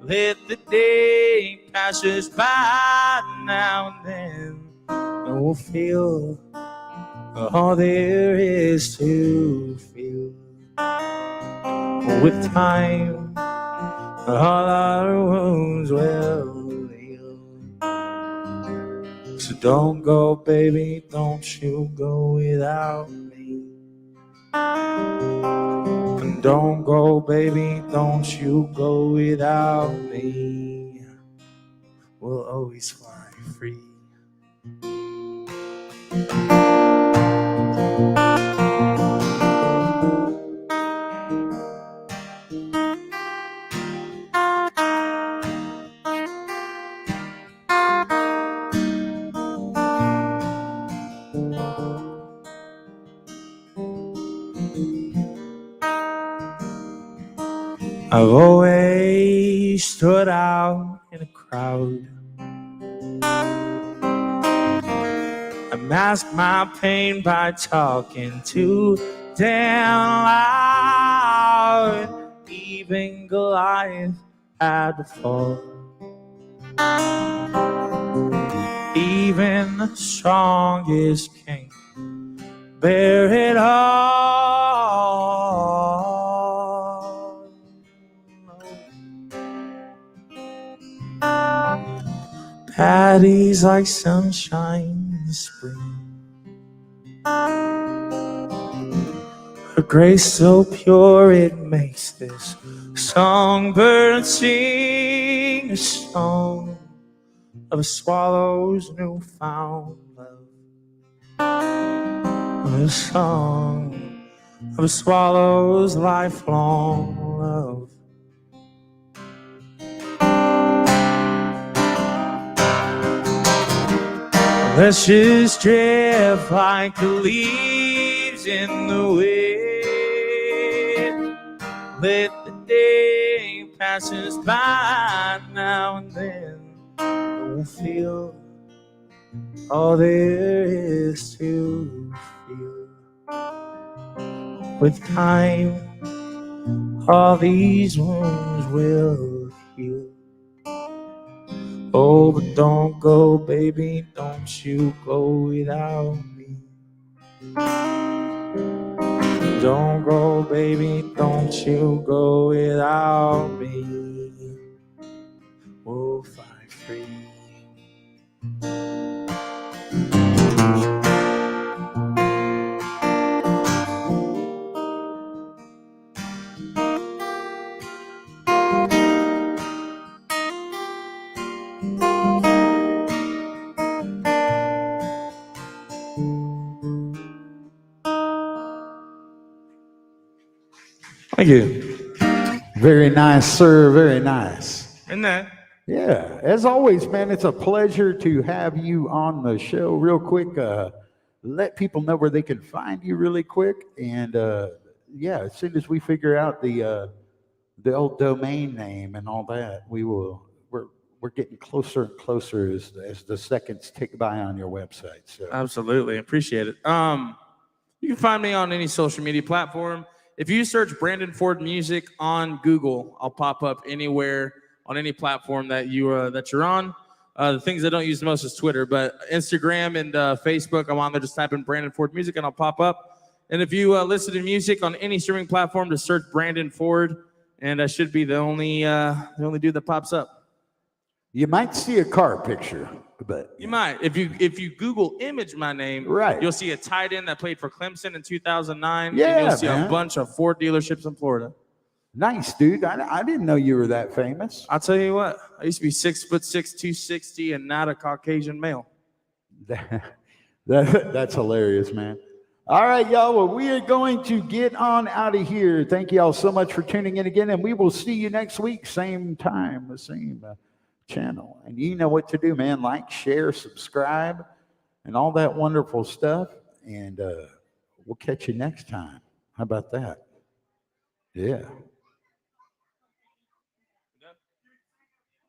Let the day pass us by now and then, and we'll feel all there is to feel. With time, all our wounds will heal. So don't go, baby, don't you go without me. And don't go, baby, don't you go without me. We'll always fly free. I've always stood out in a crowd. I masked my pain by talking too damn loud. Even Goliath had to fall. Even the strongest king bear it all. Patty's like sunshine in the spring. Her grace so pure it makes this songbird sing, a song of a swallow's newfound love, a song of a swallow's lifelong love. Let's just drift like the leaves in the wind. Let the day pass us by now and then. We'll feel all there is to feel. With time, all these wounds will heal. Oh, but don't go, baby, don't you go without me. Don't go, baby, don't you go without me. We'll fly free. Thank you. Very nice, sir. Very nice. And that. Yeah, as always, man, it's a pleasure to have you on the show. Real quick, let people know where they can find you really quick. And yeah, as soon as we figure out the old domain name and all that, we're getting closer and closer as the seconds tick by on your website. So Absolutely, appreciate it. You can find me on any social media platform. If you search Brandon Ford Music on Google, I'll pop up anywhere on any platform that you're on. The things I don't use the most is Twitter, but Instagram and Facebook, I'm on there. Just type in Brandon Ford Music and I'll pop up. And if you listen to music on any streaming platform, just search Brandon Ford, and I should be the only dude that pops up. you might see a car picture, but You might. If you Google image my name, right, you'll see a tight end that played for Clemson in 2009. Yeah, and you'll see man. a bunch of Ford dealerships in Florida. Nice, dude. I didn't know you were that famous. I'll tell you what, I used to be 6'6", 260, and not a Caucasian male. That's hilarious, man. All right, y'all. Well, we are going to get on out of here. Thank you all so much for tuning in again, and we will see you next week, same time, the same channel. And you know what to do, man. Like, share, subscribe, and all that wonderful stuff. And we'll catch you next time. How about that? Yeah.